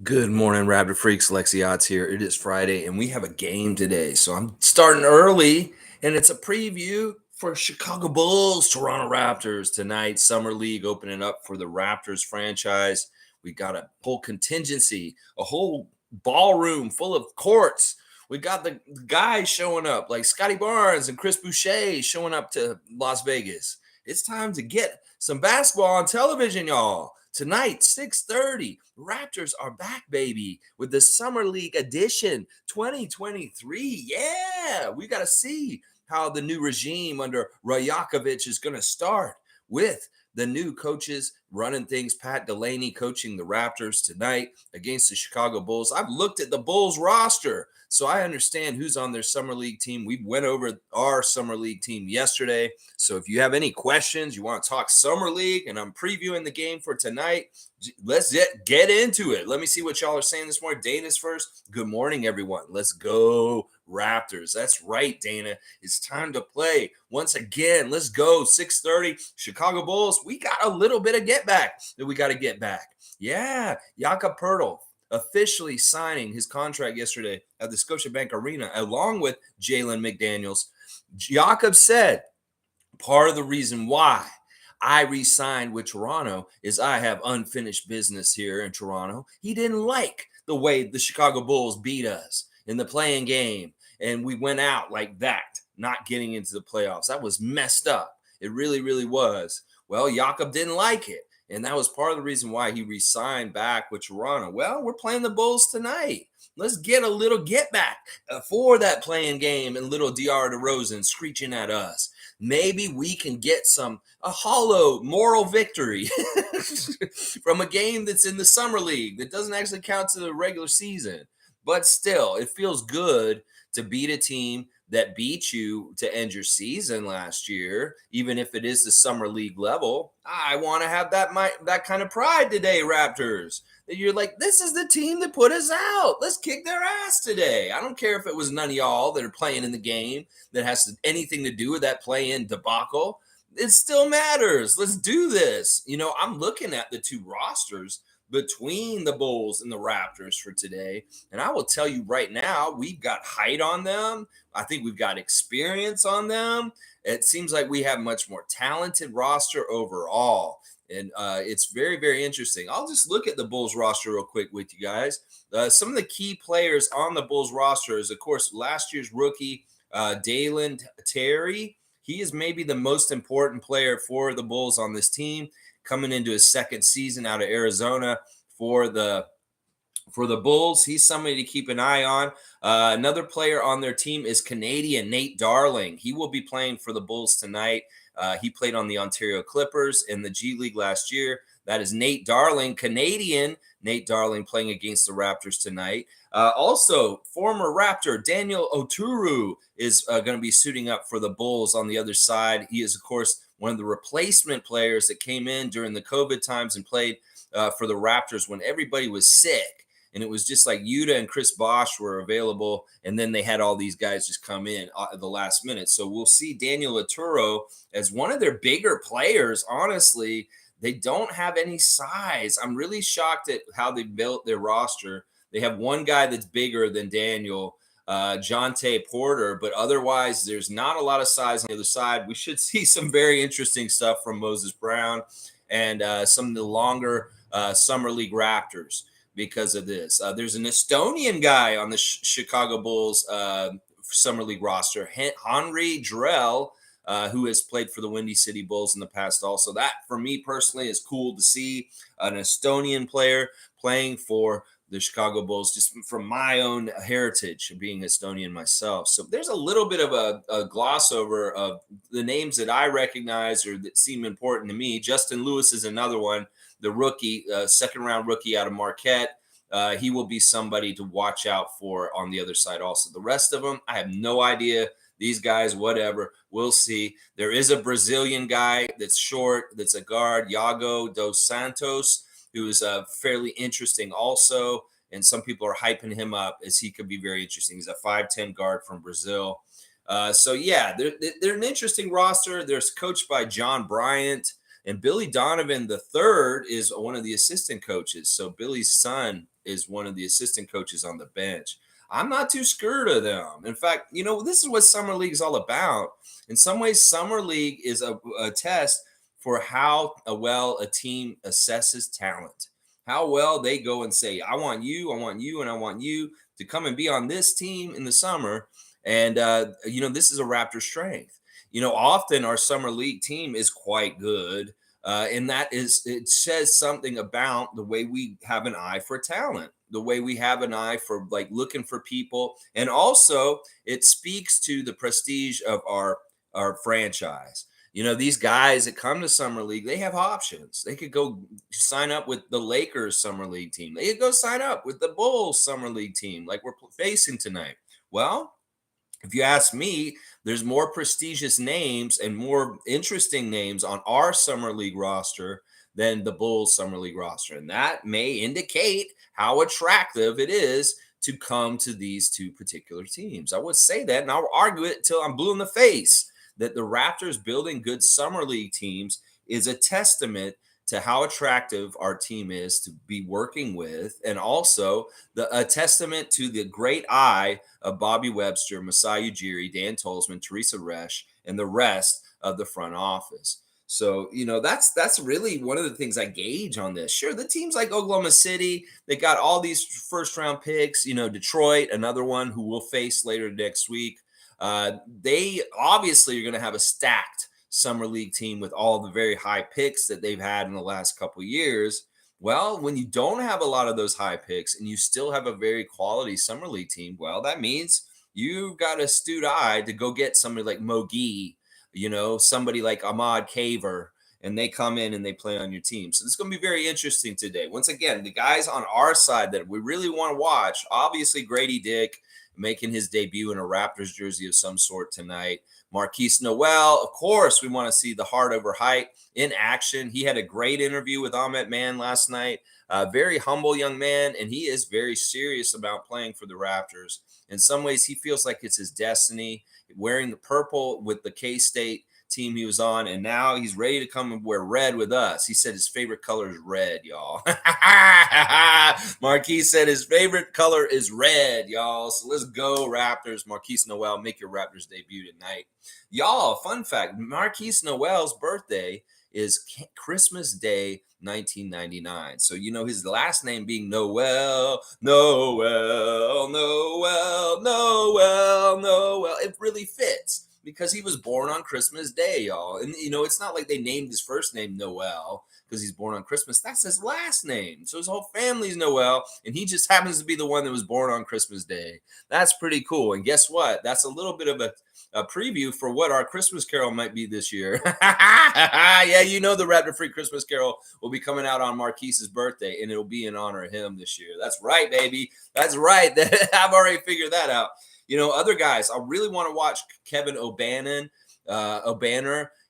Good morning, Raptor Freaks. Lexi Odds here. It is Friday, and we have a game today. So I'm starting early, and it's a preview for Chicago Bulls, Toronto Raptors tonight. Summer League opening up for the Raptors franchise. We got a whole contingency, a whole ballroom full of courts. We got the guys showing up, like Scotty Barnes and Chris Boucher showing up to Las Vegas. It's time to get some basketball on television, y'all. Tonight, 6:30, Raptors are back, baby, with the Summer League edition 2023. Yeah, we got to see how the new regime under Rajakovic is going to start with the new coaches running things. Pat Delaney coaching the Raptors tonight against the Chicago Bulls. I've looked at the Bulls roster, so I understand who's on their Summer League team. We went over our Summer League team yesterday. So if you have any questions, you want to talk Summer League, and I'm previewing the game for tonight, let's get into it. Let me see what y'all are saying this morning. Dana's first. Good morning, everyone. Let's go Raptors. That's right, Dana. It's time to play once again. Let's go. 6:30. Chicago Bulls. We got a little bit of get back that we got to get back. Yeah, Jakob Poeltl officially signing his contract yesterday at the Scotiabank Arena, along with Jalen McDaniels. Jakob said, part of the reason why I re-signed with Toronto is I have unfinished business here in Toronto. He didn't like the way the Chicago Bulls beat us in the playing game, and we went out like that, not getting into the playoffs. That was messed up. It really, really was. Well, Jakob didn't like it, and that was part of the reason why he re-signed back with Toronto. Well, we're playing the Bulls tonight. Let's get a little get back for that playing game and little DR DeRozan screeching at us. Maybe we can get a hollow moral victory from a game that's in the summer league that doesn't actually count to the regular season. But still, it feels good to beat a team that beat you to end your season last year, even if it is the summer league level. I want to have that kind of pride today, Raptors. That you're like, this is the team that put us out. Let's kick their ass today. I don't care if it was none of y'all that are playing in the game that has anything to do with that play-in debacle. It still matters. Let's do this. I'm looking at the two rosters between the Bulls and the Raptors for today. And I will tell you right now, we've got height on them. I think we've got experience on them. It seems like we have much more talented roster overall. And it's very, very interesting. I'll just look at the Bulls roster real quick with you guys. Some of the key players on the Bulls roster is, of course, last year's rookie, Dalen Terry. He is maybe the most important player for the Bulls on this team, coming into his second season out of Arizona for the Bulls. He's somebody to keep an eye on. Another player on their team is Canadian Nate Darling. He will be playing for the Bulls tonight. He played on the Ontario Clippers in the G League last year. That is Nate Darling, Canadian Nate Darling, playing against the Raptors tonight. Also, former Raptor Daniel Oturu is going to be suiting up for the Bulls on the other side. He is, of course, one of the replacement players that came in during the COVID times and played for the Raptors when everybody was sick. And it was just like Yuta and Chris Bosh were available. And then they had all these guys just come in at the last minute. So we'll see Daniel Oturu as one of their bigger players. Honestly, they don't have any size. I'm really shocked at how they built their roster. They have one guy that's bigger than Daniel, Jonte Porter, but otherwise there's not a lot of size on the other side. We should see some very interesting stuff from Moses Brown and some of the longer Summer League Raptors because of this. There's an Estonian guy on the Chicago Bulls Summer League roster, Henri Drell, who has played for the Windy City Bulls in the past also. That, for me personally, is cool to see an Estonian player playing for the Chicago Bulls, just from my own heritage of being Estonian myself. So there's a little bit of a gloss over of the names that I recognize or that seem important to me. Justin Lewis is another one, the rookie, second-round rookie out of Marquette. He will be somebody to watch out for on the other side also. The rest of them, I have no idea. These guys, whatever, we'll see. There is a Brazilian guy that's short, that's a guard, Iago dos Santos, who is fairly interesting also. And some people are hyping him up as he could be very interesting. He's a 5'10 guard from Brazil. So, yeah, they're an interesting roster. They're coached by John Bryant. And Billy Donovan the third is one of the assistant coaches. So Billy's son is one of the assistant coaches on the bench. I'm not too scared of them. In fact, this is what summer league is all about. In some ways, summer league is a test for how well a team assesses talent, how well they go and say, I want you, and I want you to come and be on this team in the summer. And, this is a Raptor strength. Often our summer league team is quite good. And it says something about the way we have an eye for talent, the way we have an eye for like looking for people. And also it speaks to the prestige of our franchise. These guys that come to summer league, they have options. They could go sign up with the Lakers summer league team. They could go sign up with the Bulls summer league team like we're facing tonight. Well, if you ask me, there's more prestigious names and more interesting names on our summer league roster than the Bulls summer league roster. And that may indicate how attractive it is to come to these two particular teams. I would say that, and I'll argue it till I'm blue in the face, that the Raptors building good summer league teams is a testament to how attractive our team is to be working with, and also a testament to the great eye of Bobby Webster, Masai Ujiri, Dan Tolzman, Teresa Resch, and the rest of the front office. So, that's really one of the things I gauge on this. Sure, the teams like Oklahoma City, they got all these first round picks, Detroit, another one who we'll face later next week. They obviously are going to have a stacked summer league team with all the very high picks that they've had in the last couple of years. Well, when you don't have a lot of those high picks and you still have a very quality summer league team, well, that means you've got a astute eye to go get somebody like Mogi, somebody like Ahmad Kaver, and they come in and they play on your team. So this is going to be very interesting today. Once again, the guys on our side that we really want to watch, obviously Grady Dick making his debut in a Raptors jersey of some sort tonight. Marquise Noel, of course, we want to see the heart over height in action. He had a great interview with Ahmed Mann last night. Very humble young man, and he is very serious about playing for the Raptors. In some ways, he feels like it's his destiny, wearing the purple with the K-State team he was on, and now he's ready to come and wear red with us. He said his favorite color is red, y'all. Marquise said his favorite color is red, y'all. So let's go, Raptors. Marquise Noel, make your Raptors debut tonight. Y'all, fun fact, Marquise Noel's birthday is Christmas Day 1999. So, his last name being Noel, Noel, Noel, Noel, Noel, it really fits because he was born on Christmas Day, y'all. And, it's not like they named his first name Noel because he's born on Christmas. That's his last name. So his whole family's Noel, and he just happens to be the one that was born on Christmas Day. That's pretty cool. And guess what? That's a little bit of a preview for what our Christmas Carol might be this year. Yeah, the Raptor Free Christmas Carol will be coming out on Marquise's birthday, and it'll be in honor of him this year. That's right, baby. That's right. I've already figured that out. Other guys, I really want to watch Kevin O'Banner.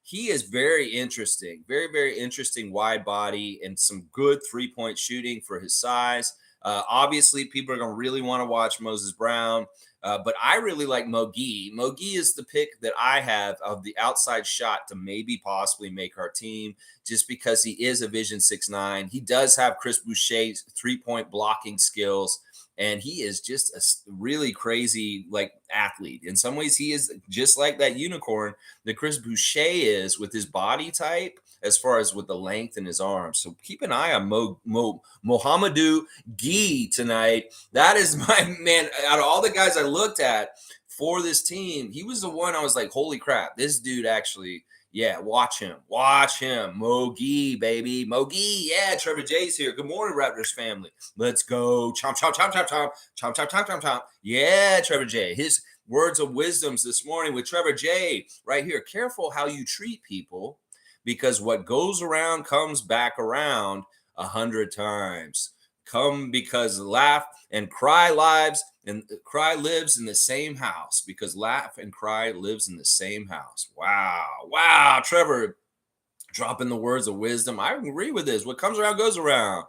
He is very interesting, very, very interesting wide body and some good three-point shooting for his size. Obviously, people are going to really want to watch Moses Brown, but I really like Mogi. Mogi is the pick that I have of the outside shot to maybe possibly make our team just because he is a Vision 6'9". He does have Chris Boucher's three-point blocking skills. And he is just a really crazy athlete. In some ways, he is just like that unicorn that Chris Boucher is with his body type, as far as with the length in his arms. So keep an eye on Mohamedou Gueye tonight. That is my man. Out of all the guys I looked at for this team, he was the one I was like, holy crap, this dude actually. Yeah, watch him. Mogi, baby. Mogi. Yeah, Trevor J's here. Good morning, Raptors family. Let's go. Chomp, chomp, chomp, chomp, chomp. Chomp, chomp, chomp, chomp, chomp. Yeah, Trevor J. His words of wisdoms this morning with Trevor J. right here. Careful how you treat people because what goes around comes back around 100 times. Come because laugh and cry lives and cry lives in the same house because laugh and cry lives in the same house. Wow. Trevor dropping the words of wisdom. I agree with this. What comes around goes around.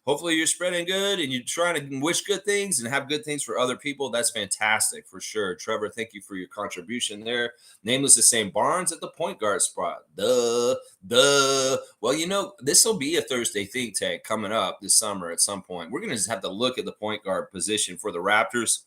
Hopefully you're spreading good and you're trying to wish good things and have good things for other people. That's fantastic for sure. Trevor, thank you for your contribution there. Nameless is saying Barnes at the point guard spot. Duh. Well, this will be a Thursday think tank coming up this summer at some point. We're going to just have to look at the point guard position for the Raptors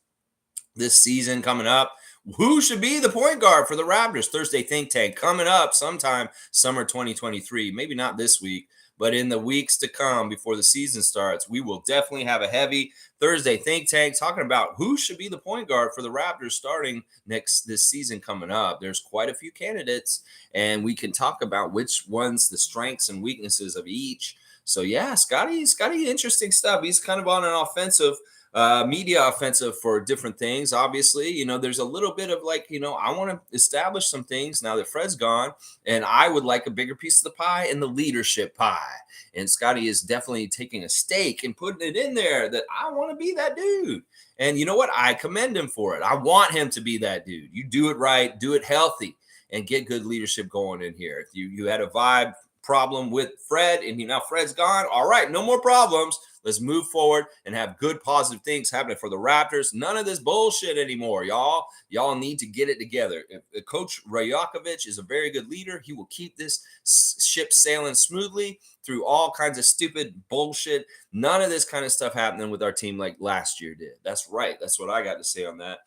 this season coming up. Who should be the point guard for the Raptors? Thursday think tank coming up sometime summer 2023. Maybe not this week, but in the weeks to come before the season starts, we will definitely have a heavy Thursday think tank talking about who should be the point guard for the Raptors starting this season coming up. There's quite a few candidates, and we can talk about which ones, the strengths and weaknesses of each. So yeah, Scotty, interesting stuff. He's kind of on an offensive media offensive for different things. Obviously, there's a little bit of like, I want to establish some things now that Fred's gone, and I would like a bigger piece of the pie in the leadership pie. And Scotty is definitely taking a stake and putting it in there that I want to be that dude. And you know what? I commend him for it. I want him to be that dude. You do it right, do it healthy, and get good leadership going in here. If you had a vibe problem with Fred and now Fred's gone, all right, no more problems. Let's move forward and have good, positive things happening for the Raptors. None of this bullshit anymore, y'all. Y'all need to get it together. If Coach Rajakovic is a very good leader, he will keep this ship sailing smoothly through all kinds of stupid bullshit. None of this kind of stuff happening with our team like last year did. That's right. That's what I got to say on that.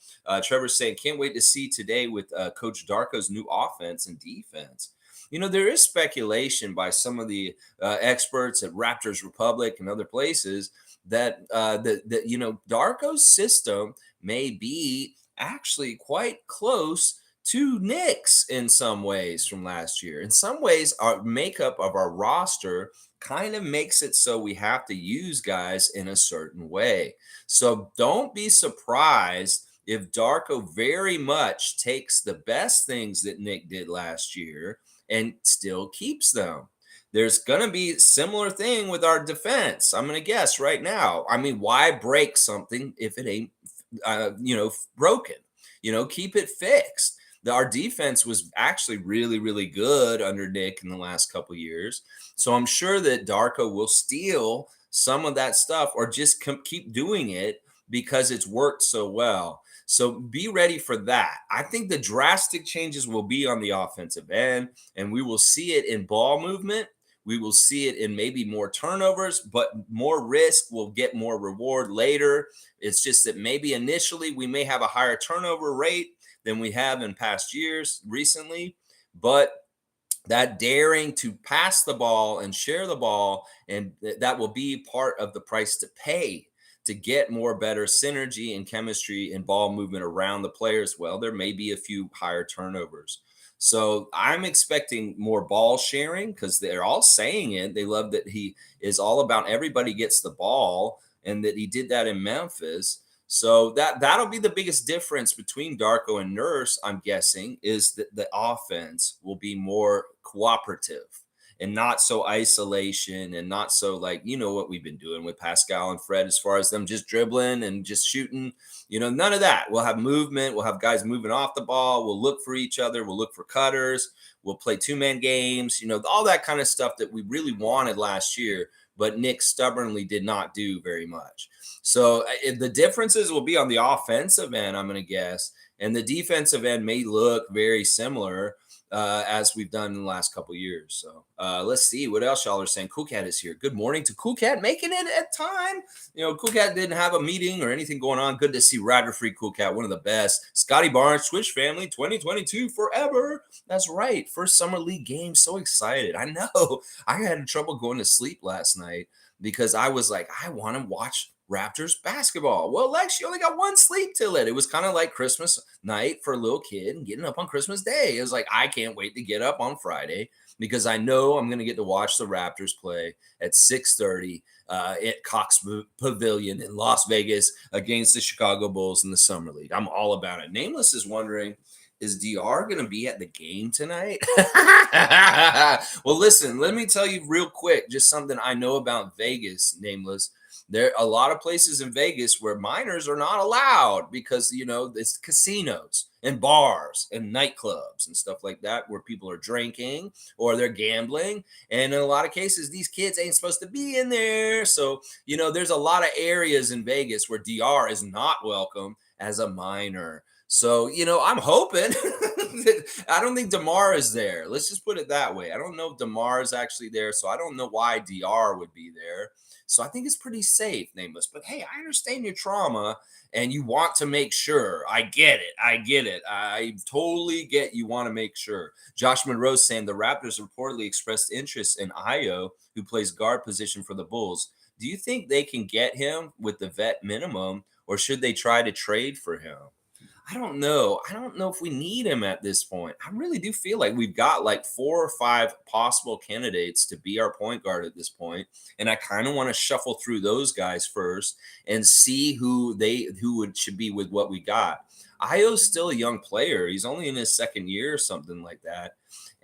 Trevor's saying, can't wait to see today with Coach Darko's new offense and defense. There is speculation by some of the experts at Raptors Republic and other places that Darko's system may be actually quite close to Nick's in some ways from last year. In some ways, our makeup of our roster kind of makes it so we have to use guys in a certain way. So don't be surprised if Darko very much takes the best things that Nick did last year and still keeps them. There's going to be a similar thing with our defense. I'm going to guess right now. I mean, why break something if it ain't, broken? Keep it fixed. Our defense was actually really, really good under Nick in the last couple of years. So I'm sure that Darko will steal some of that stuff or just keep doing it because it's worked so well. So be ready for that. I think the drastic changes will be on the offensive end, and we will see it in ball movement. We will see it in maybe more turnovers, but more risk will get more reward later. It's just that maybe initially we may have a higher turnover rate than we have in past years recently, but that daring to pass the ball and share the ball, and that will be part of the price to pay to get more better synergy and chemistry and ball movement around the players. Well, there may be a few higher turnovers. So I'm expecting more ball sharing because they're all saying it. They love that he is all about everybody gets the ball and that he did that in Memphis. So that'll be the biggest difference between Darko and Nurse, I'm guessing, is that the offense will be more cooperative and not so isolation and not so like, what we've been doing with Pascal and Fred as far as them just dribbling and just shooting, none of that. We'll have movement. We'll have guys moving off the ball. We'll look for each other. We'll look for cutters. We'll play two-man games, all that kind of stuff that we really wanted last year, but Nick stubbornly did not do very much. So the differences will be on the offensive end, I'm going to guess. And the defensive end may look very similar as we've done in the last couple of years. So let's see what else y'all are saying. Cool Cat is here. Good morning to Cool Cat, making it at time. Cool Cat didn't have a meeting or anything going on. Good to see Rider Free Cool Cat, one of the best. Scotty Barnes, Twitch family, 2022 forever. That's right. First summer league game. So excited. I know. I had trouble going to sleep last night because I was like, I want to watch Raptors basketball. Well, Lex, you only got one sleep till it. It was kind of like Christmas night for a little kid and getting up on Christmas Day. It was like, I can't wait to get up on Friday because I know I'm going to get to watch the Raptors play at 6:30 at Cox Pavilion in Las Vegas against the Chicago Bulls in the Summer League. I'm all about it. Nameless is wondering Is DR going to be at the game tonight? Well, listen, let me tell you real quick just something I know about Vegas, nameless. There are a lot of places in Vegas where minors are not allowed because, it's casinos and bars and nightclubs and stuff like that where people are drinking or they're gambling. And in a lot of cases, these kids ain't supposed to be in there. So, there's a lot of areas in Vegas where DR is not welcome as a minor. So, I'm hoping. I don't think DeMar is there. Let's just put it that way. I don't know if DeMar is actually there. So I don't know why DR would be there. So I think it's pretty safe, nameless. But hey, I understand your trauma and you want to make sure. I get it. I get it. I totally get you want to make sure. Josh Monroe saying the Raptors reportedly expressed interest in Io, who plays guard position for the Bulls. Do you think they can get him with the vet minimum, or should they try to trade for him? I don't know. I don't know if we need him at this point. I really do feel like we've got like 4 or 5 possible candidates to be our point guard at this point, and I kind of want to shuffle through those guys first and see who should be with what we got. Io's still a young player. He's only in his second year or something like that,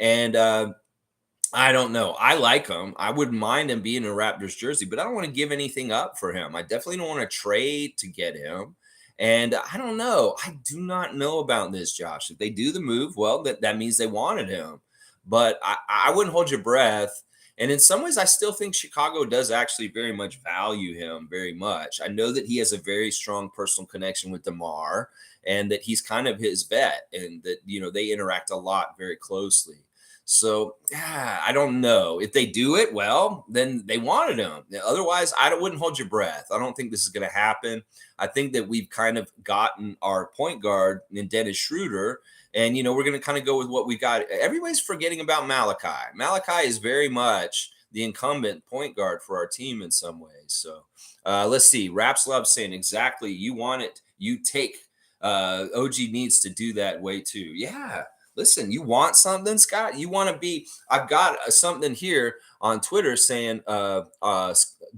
and I don't know. I like him. I wouldn't mind him being in a Raptors jersey, but I don't want to give anything up for him. I definitely don't want to trade to get him. And I don't know. I do not know about this, Josh. If they do the move, well, that means they wanted him. But I wouldn't hold your breath. And in some ways, I still think Chicago does actually very much value him very much. I know that he has a very strong personal connection with DeMar and that he's kind of his vet and that, they interact a lot very closely. So I don't know if they do it. Well, then they wanted him. Otherwise, wouldn't hold your breath. I don't think this is going to happen. I think that we've kind of gotten our point guard in Dennis Schroeder, and we're going to kind of go with what we got. Everybody's forgetting about Malachi. Malachi is very much the incumbent point guard for our team in some ways. So let's see. Raps Love saying exactly. You want it, you take. OG needs to do that way too. Yeah. Listen, you want something, Scott? You want to be? I've got something here on Twitter saying Darko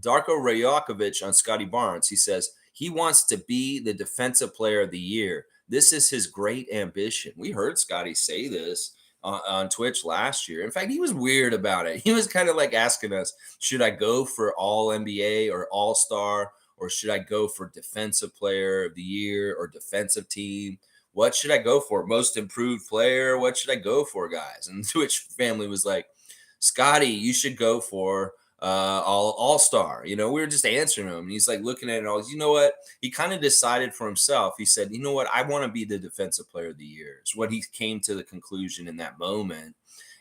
Rajakovic on Scotty Barnes. He says he wants to be the defensive player of the year. This is his great ambition. We heard Scotty say this on Twitch last year. In fact, he was weird about it. He was kind of like asking us, should I go for all NBA or all star, or should I go for defensive player of the year or defensive team? What should I go for? Most improved player? What should I go for, guys? And the Twitch family was like, Scotty, you should go for all-star. We were just answering him. And he's like looking at it all. You know what? He kind of decided for himself. He said, you know what? I want to be the defensive player of the year. It's what he came to the conclusion in that moment.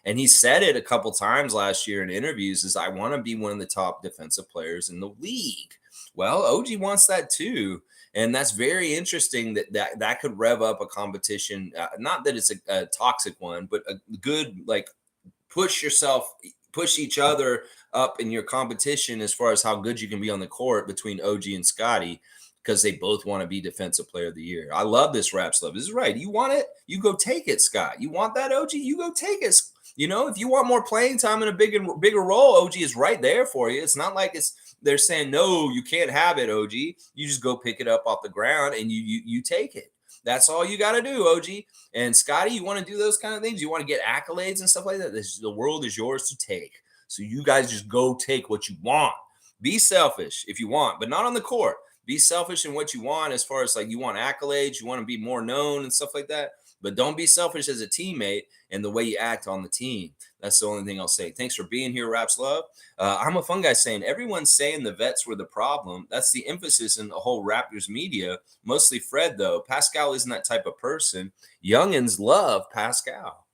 And he said it a couple times last year in interviews is I want to be one of the top defensive players in the league. Well, OG wants that too. And that's very interesting that could rev up a competition. Not that it's a toxic one, but a good, like, push each other up in your competition as far as how good you can be on the court between OG and Scotty, because they both want to be defensive player of the year. I love this Raps Love. This is right. You want it? You go take it, Scott. You want that, OG? You go take it. If you want more playing time in a bigger role, OG is right there for you. It's not like they're saying, no, you can't have it, OG. You just go pick it up off the ground and you take it. That's all you got to do, OG. And Scotty, you want to do those kind of things? You want to get accolades and stuff like that? The world is yours to take. So you guys just go take what you want. Be selfish if you want, but not on the court. Be selfish in what you want as far as like you want accolades, you want to be more known and stuff like that. But don't be selfish as a teammate and the way you act on the team. That's the only thing I'll say. Thanks for being here, Raps Love. I'm a fun guy saying everyone's saying the vets were the problem. That's the emphasis in the whole Raptors media. Mostly Fred, though. Pascal isn't that type of person. Youngins love Pascal.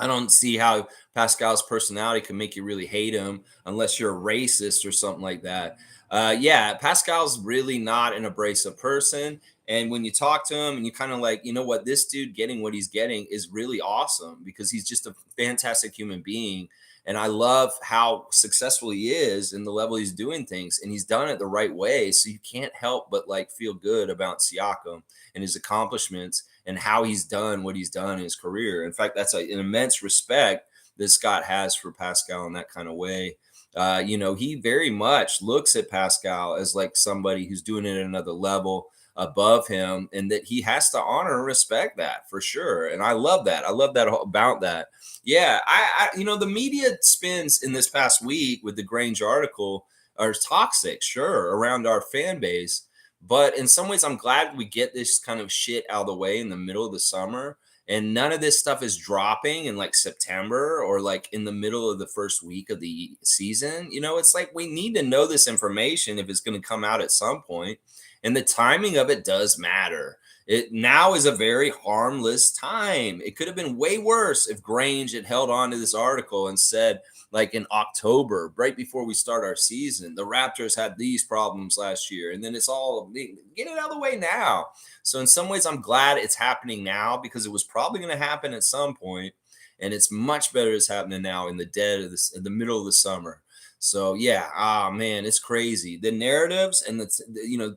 I don't see how Pascal's personality can make you really hate him unless you're a racist or something like that. Yeah, Pascal's really not an abrasive person. And when you talk to him and you kind of like, you know what, this dude getting what he's getting is really awesome because he's just a fantastic human being. And I love how successful he is in the level he's doing things. And he's done it the right way. So you can't help but like feel good about Siakam and his accomplishments and how he's done what he's done in his career. In fact, that's an immense respect that Scott has for Pascal in that kind of way. He very much looks at Pascal as like somebody who's doing it at another level. above him, and that he has to honor and respect that for sure. And I love that. I love that about that. Yeah, the media spins in this past week with the Grange article are toxic, sure, around our fan base. But in some ways, I'm glad we get this kind of shit out of the way in the middle of the summer. And none of this stuff is dropping in like September or like in the middle of the first week of the season. It's like we need to know this information if it's going to come out at some point. And the timing of it does matter. It now is a very harmless time. It could have been way worse if Grange had held on to this article and said, like in October, right before we start our season, the Raptors had these problems last year. And then it's all get it out of the way now. So in some ways, I'm glad it's happening now because it was probably going to happen at some point, and it's much better it's happening now in the dead of this, in the middle of the summer. So yeah, man, it's crazy. The narratives and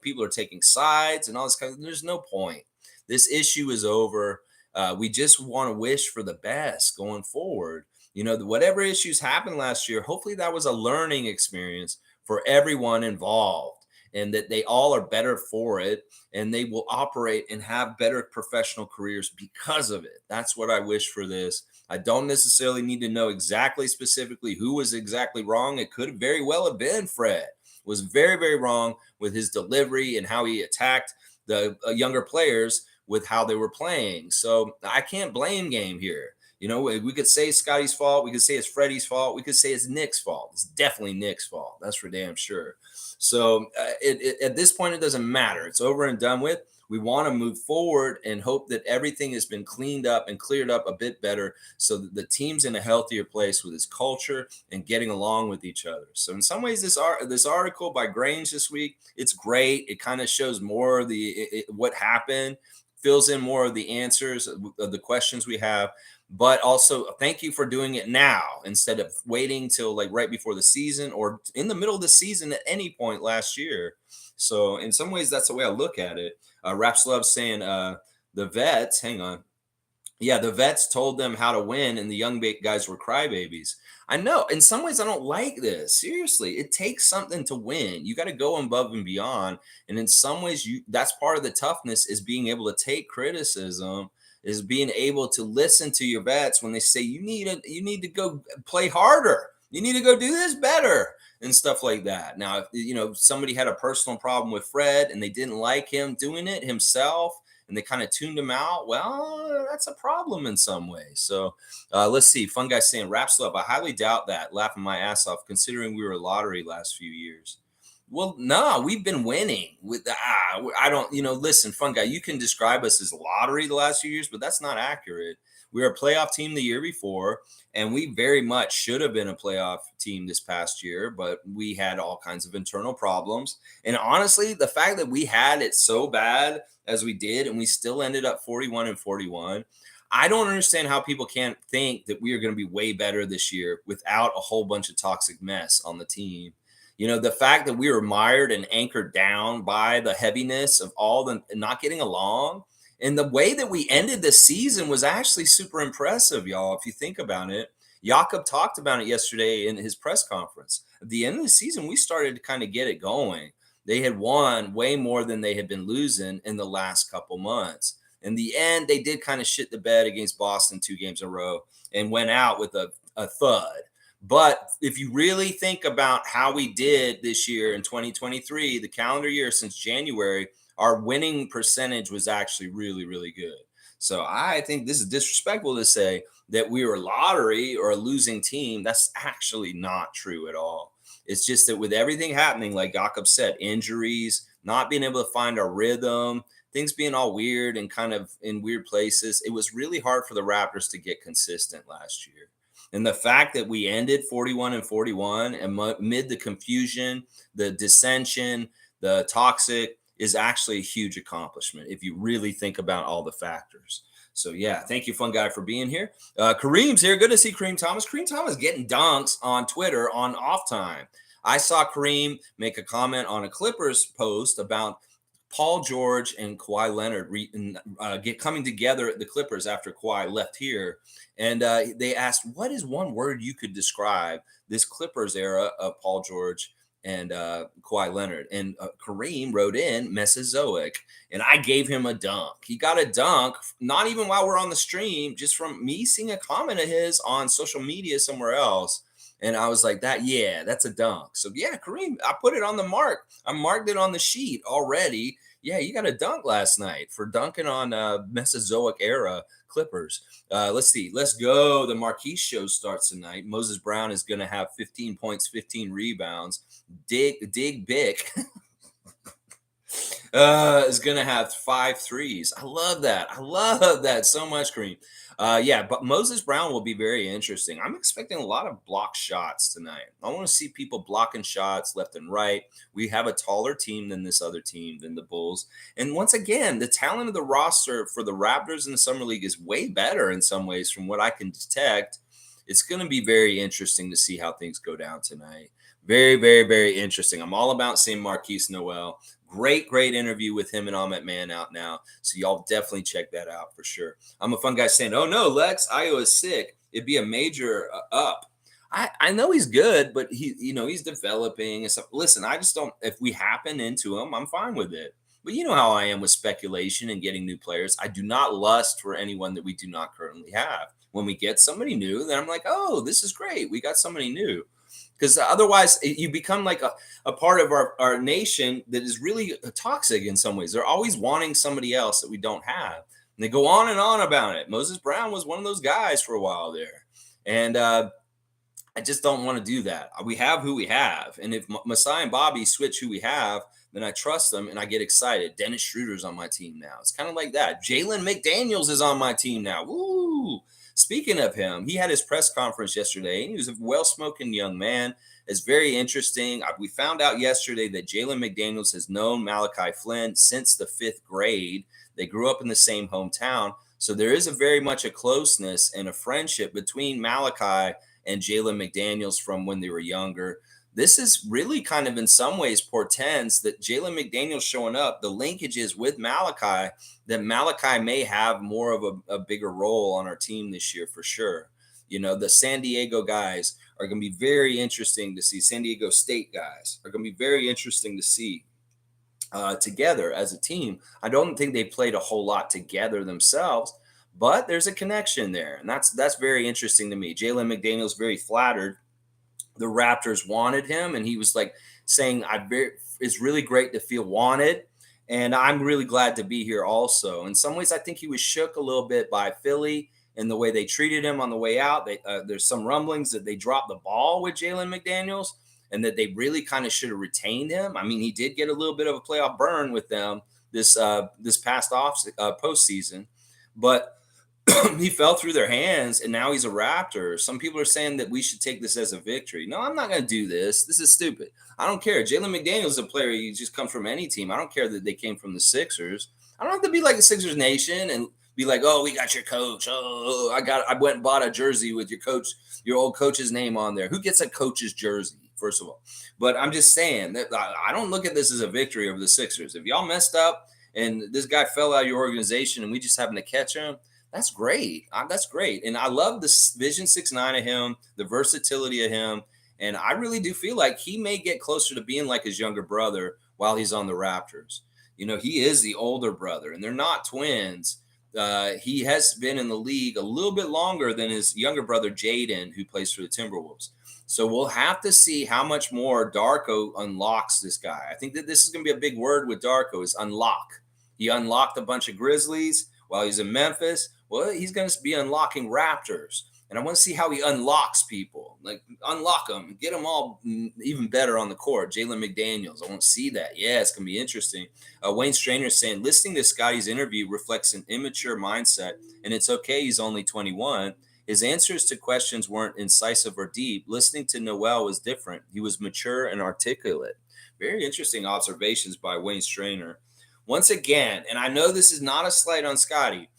people are taking sides and all this kind of. There's no point. This issue is over. We just want to wish for the best going forward. Whatever issues happened last year, hopefully that was a learning experience for everyone involved, and that they all are better for it, and they will operate and have better professional careers because of it. That's what I wish for this. I don't necessarily need to know exactly specifically who was exactly wrong. It could very well have been Fred was very, very wrong with his delivery and how he attacked the younger players with how they were playing. So I can't blame game here. We could say it's Scotty's fault. We could say it's Freddie's fault. We could say it's Nick's fault. It's definitely Nick's fault. That's for damn sure. So at this point, it doesn't matter. It's over and done with. We want to move forward and hope that everything has been cleaned up and cleared up a bit better so that the team's in a healthier place with its culture and getting along with each other. So in some ways, this article by Grange this week, it's great. It kind of shows more of what happened, fills in more of the answers of the questions we have. But also, thank you for doing it now instead of waiting till like right before the season or in the middle of the season at any point last year. So in some ways, that's the way I look at it. Raps Love saying the vets, hang on. Yeah, the vets told them how to win, and the young guys were crybabies. I know. In some ways, I don't like this. Seriously, it takes something to win. You got to go above and beyond. And in some ways, that's part of the toughness is being able to take criticism, is being able to listen to your vets when they say you need to go play harder. You need to go do this better and stuff like that. Now, if somebody had a personal problem with Fred and they didn't like him doing it himself, and they kind of tuned him out, well, that's a problem in some way. So let's see. Fun guy saying, Raps Love, I highly doubt that. Laughing my ass off, considering we were a lottery last few years. Well, no, we've been winning with I don't, listen, Fun guy, you can describe us as a lottery the last few years, but that's not accurate. We were a playoff team the year before, and we very much should have been a playoff team this past year, but we had all kinds of internal problems. And honestly, the fact that we had it so bad as we did, and we still ended up 41-41, I don't understand how people can't think that we are going to be way better this year without a whole bunch of toxic mess on the team. The fact that we were mired and anchored down by the heaviness of all the not getting along, and the way that we ended the season was actually super impressive, y'all. If you think about it, Jakob talked about it yesterday in his press conference. At the end of the season, we started to kind of get it going. They had won way more than they had been losing in the last couple months. In the end, they did kind of shit the bed against Boston 2 games in a row and went out with a thud. But if you really think about how we did this year in 2023, the calendar year since January, our winning percentage was actually really, really good. So I think this is disrespectful to say that we were a lottery or a losing team. That's actually not true at all. It's just that with everything happening, like Jakob said, injuries, not being able to find our rhythm, things being all weird and kind of in weird places, it was really hard for the Raptors to get consistent last year. And the fact that we ended 41-41 amid the confusion, the dissension, the toxic is actually a huge accomplishment if you really think about all the factors. So, yeah, thank you, Fun Guy, for being here. Kareem's here. Good to see Kareem Thomas. Kareem Thomas getting dunks on Twitter on off time. I saw Kareem make a comment on a Clippers post about Paul George and Kawhi Leonard coming together at the Clippers after Kawhi left here. And they asked, what is one word you could describe this Clippers era of Paul George and Kawhi Leonard. And Kareem wrote in Mesozoic, and I gave him a dunk. He got a dunk, not even while we're on the stream, just from me seeing a comment of his on social media somewhere else. And I was like, yeah, that's a dunk. So yeah, Kareem, I put it on the mark. I marked it on the sheet already. Yeah, you got a dunk last night for dunking on Mesozoic era Clippers. Let's see. Let's go. The Marquise show starts tonight. Moses Brown is going to have 15 points, 15 rebounds. Dig Bick is going to have 5 threes. I love that. I love that so much, Kareem. Yeah, but Moses Brown will be very interesting. I'm expecting a lot of block shots tonight. I want to see people blocking shots left and right. We have a taller team than this other team, than the Bulls. And once again, the talent of the roster for the Raptors in the Summer League is way better in some ways from what I can detect. It's going to be very interesting to see how things go down tonight. Very, very, very interesting. I'm all about seeing Marquise Noel. Great interview with him and Ahmet Man out now. So y'all definitely check that out for sure. I'm a fun guy saying, oh no, Lex, Iowa's sick. It'd be a major up. I know he's good, but he's developing and stuff. Listen, I just don't, if we happen into him, I'm fine with it. But you know how I am with speculation and getting new players. I do not lust for anyone that we do not currently have. When we get somebody new, then I'm like, oh, this is great. We got somebody new. Because otherwise you become like a part of our nation that is really toxic in some ways. They're always wanting somebody else that we don't have. And they go on and on about it. Moses Brown was one of those guys for a while there. And I just don't want to do that. We have who we have. And if Masai and Bobby switch who we have, then I trust them and I get excited. Dennis Schroeder's on my team now. It's kind of like that. Jalen McDaniels is on my team now. Woo! Speaking of him, he had his press conference yesterday, and he was a well-spoken young man. It's very interesting. We found out yesterday that Jalen McDaniels has known Malachi Flynn since the 5th grade. They grew up in the same hometown. So there is a very much a closeness and a friendship between Malachi and Jalen McDaniels from when they were younger. This is really kind of in some ways portends that Jalen McDaniels showing up, the linkages with Malachi, that Malachi may have more of a bigger role on our team this year for sure. You know, the San Diego guys are going to be very interesting to see. San Diego State guys are going to be very interesting to see together as a team. I don't think they played a whole lot together themselves, but there's a connection there. And that's very interesting to me. Jalen McDaniels very flattered. The Raptors wanted him, and he was like saying, it's really great to feel wanted. And I'm really glad to be here also. In some ways, I think he was shook a little bit by Philly and the way they treated him on the way out. There's some rumblings that they dropped the ball with Jalen McDaniels and that they really kind of should have retained him. I mean, he did get a little bit of a playoff burn with them this past postseason, but he fell through their hands, and now he's a Raptor. Some people are saying that we should take this as a victory. No, I'm not going to do this. This is stupid. I don't care. Jalen McDaniels is a player. He just comes from any team. I don't care that they came from the Sixers. I don't have to be like the Sixers Nation and be like, oh, we got your coach. Oh, I went and bought a jersey with your old coach's name on there. Who gets a coach's jersey, first of all? But I'm just saying that I don't look at this as a victory over the Sixers. If y'all messed up and this guy fell out of your organization and we just happened to catch him, that's great. That's great. And I love the Vision 6'9" of him, the versatility of him. And I really do feel like he may get closer to being like his younger brother while he's on the Raptors. You know, he is the older brother, and they're not twins. He has been in the league a little bit longer than his younger brother, Jaden, who plays for the Timberwolves. So we'll have to see how much more Darko unlocks this guy. I think that this is going to be a big word with Darko is unlock. He unlocked a bunch of Grizzlies while he's in Memphis. Well, he's going to be unlocking Raptors. And I want to see how he unlocks people, like unlock them, get them all even better on the court. Jalen McDaniels, I want to see that. Yeah, it's going to be interesting. Wayne Strainer saying, listening to Scotty's interview reflects an immature mindset, and it's okay he's only 21. His answers to questions weren't incisive or deep. Listening to Noel was different. He was mature and articulate. Very interesting observations by Wayne Strainer. Once again, and I know this is not a slight on Scotty,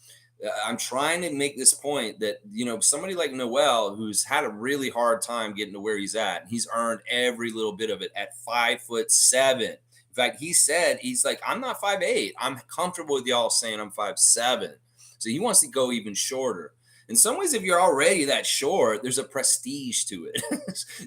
I'm trying to make this point that, you know, somebody like Noel, who's had a really hard time getting to where he's at, he's earned every little bit of it at 5'7". In fact, he said, he's like, I'm not 5'8". I'm comfortable with y'all saying I'm 5'7". So he wants to go even shorter. In some ways, if you're already that short, there's a prestige to it.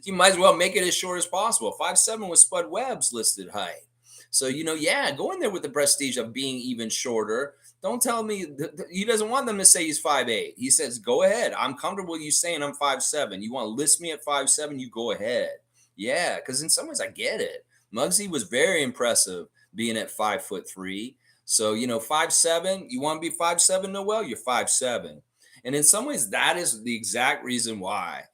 You might as well make it as short as possible. 5'7" was Spud Webb's listed height. So, yeah, go in there with the prestige of being even shorter. Don't tell me he doesn't want them to say he's 5'8". He says, go ahead. I'm comfortable with you saying I'm 5'7". You want to list me at 5'7", you go ahead. Yeah, because in some ways I get it. Muggsy was very impressive being at 5'3". So, 5'7", you want to be 5'7", Noel? You're 5'7". And in some ways, that is the exact reason why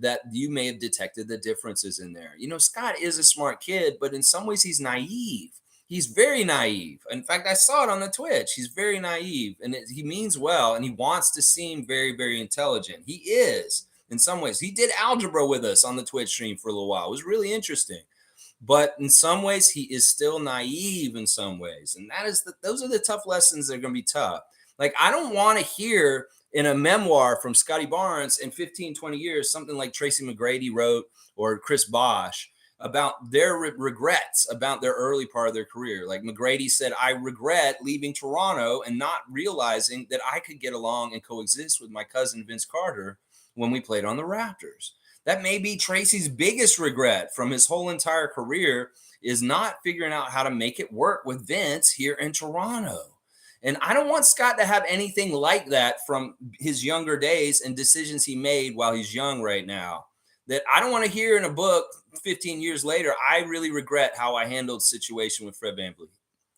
that you may have detected the differences in there. Scott is a smart kid, but in some ways, he's naive. He's very naive. In fact, I saw it on the Twitch. He's very naive, and he means well, and he wants to seem very, very intelligent. He is in some ways. He did algebra with us on the Twitch stream for a little while. It was really interesting. But in some ways, he is still naive in some ways. And those are the tough lessons that are going to be tough. Like, I don't want to hear in a memoir from Scotty Barnes in 15, 20 years, something like Tracy McGrady wrote or Chris Bosch about their regrets about their early part of their career. Like McGrady said, I regret leaving Toronto and not realizing that I could get along and coexist with my cousin Vince Carter when we played on the Raptors. That may be Tracy's biggest regret from his whole entire career, is not figuring out how to make it work with Vince here in Toronto. And I don't want Scott to have anything like that from his younger days and decisions he made while he's young right now. That I don't want to hear in a book 15 years later, I really regret how I handled the situation with Fred VanVleet.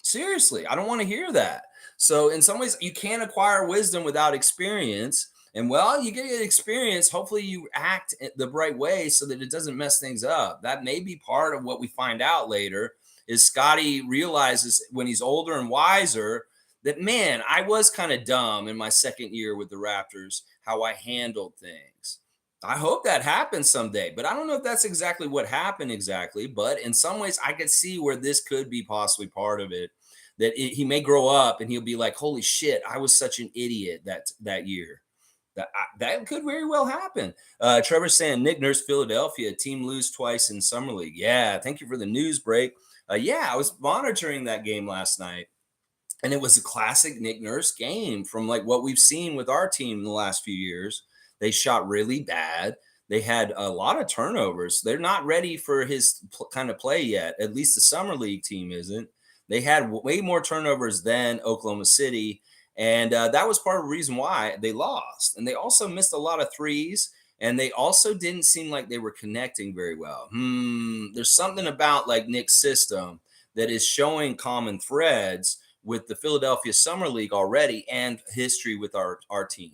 Seriously, I don't want to hear that. So in some ways, you can't acquire wisdom without experience. And you get experience. Hopefully you act the right way so that it doesn't mess things up. That may be part of what we find out later is Scotty realizes when he's older and wiser that, man, I was kind of dumb in my second year with the Raptors, how I handled things. I hope that happens someday, but I don't know if that's exactly what happened exactly. But in some ways, I could see where this could be possibly part of it, that he may grow up and he'll be like, holy shit, I was such an idiot that year. That could very well happen. Trevor saying Nick Nurse, Philadelphia, team lose twice in Summer League. Yeah, thank you for the news break. Yeah, I was monitoring that game last night. And it was a classic Nick Nurse game from like what we've seen with our team in the last few years. They shot really bad. They had a lot of turnovers. They're not ready for his kind of play yet. At least the Summer League team isn't. They had way more turnovers than Oklahoma City. And that was part of the reason why they lost. And they also missed a lot of threes. And they also didn't seem like they were connecting very well. There's something about like Nick's system that is showing common threads with the Philadelphia Summer League already and history with our team.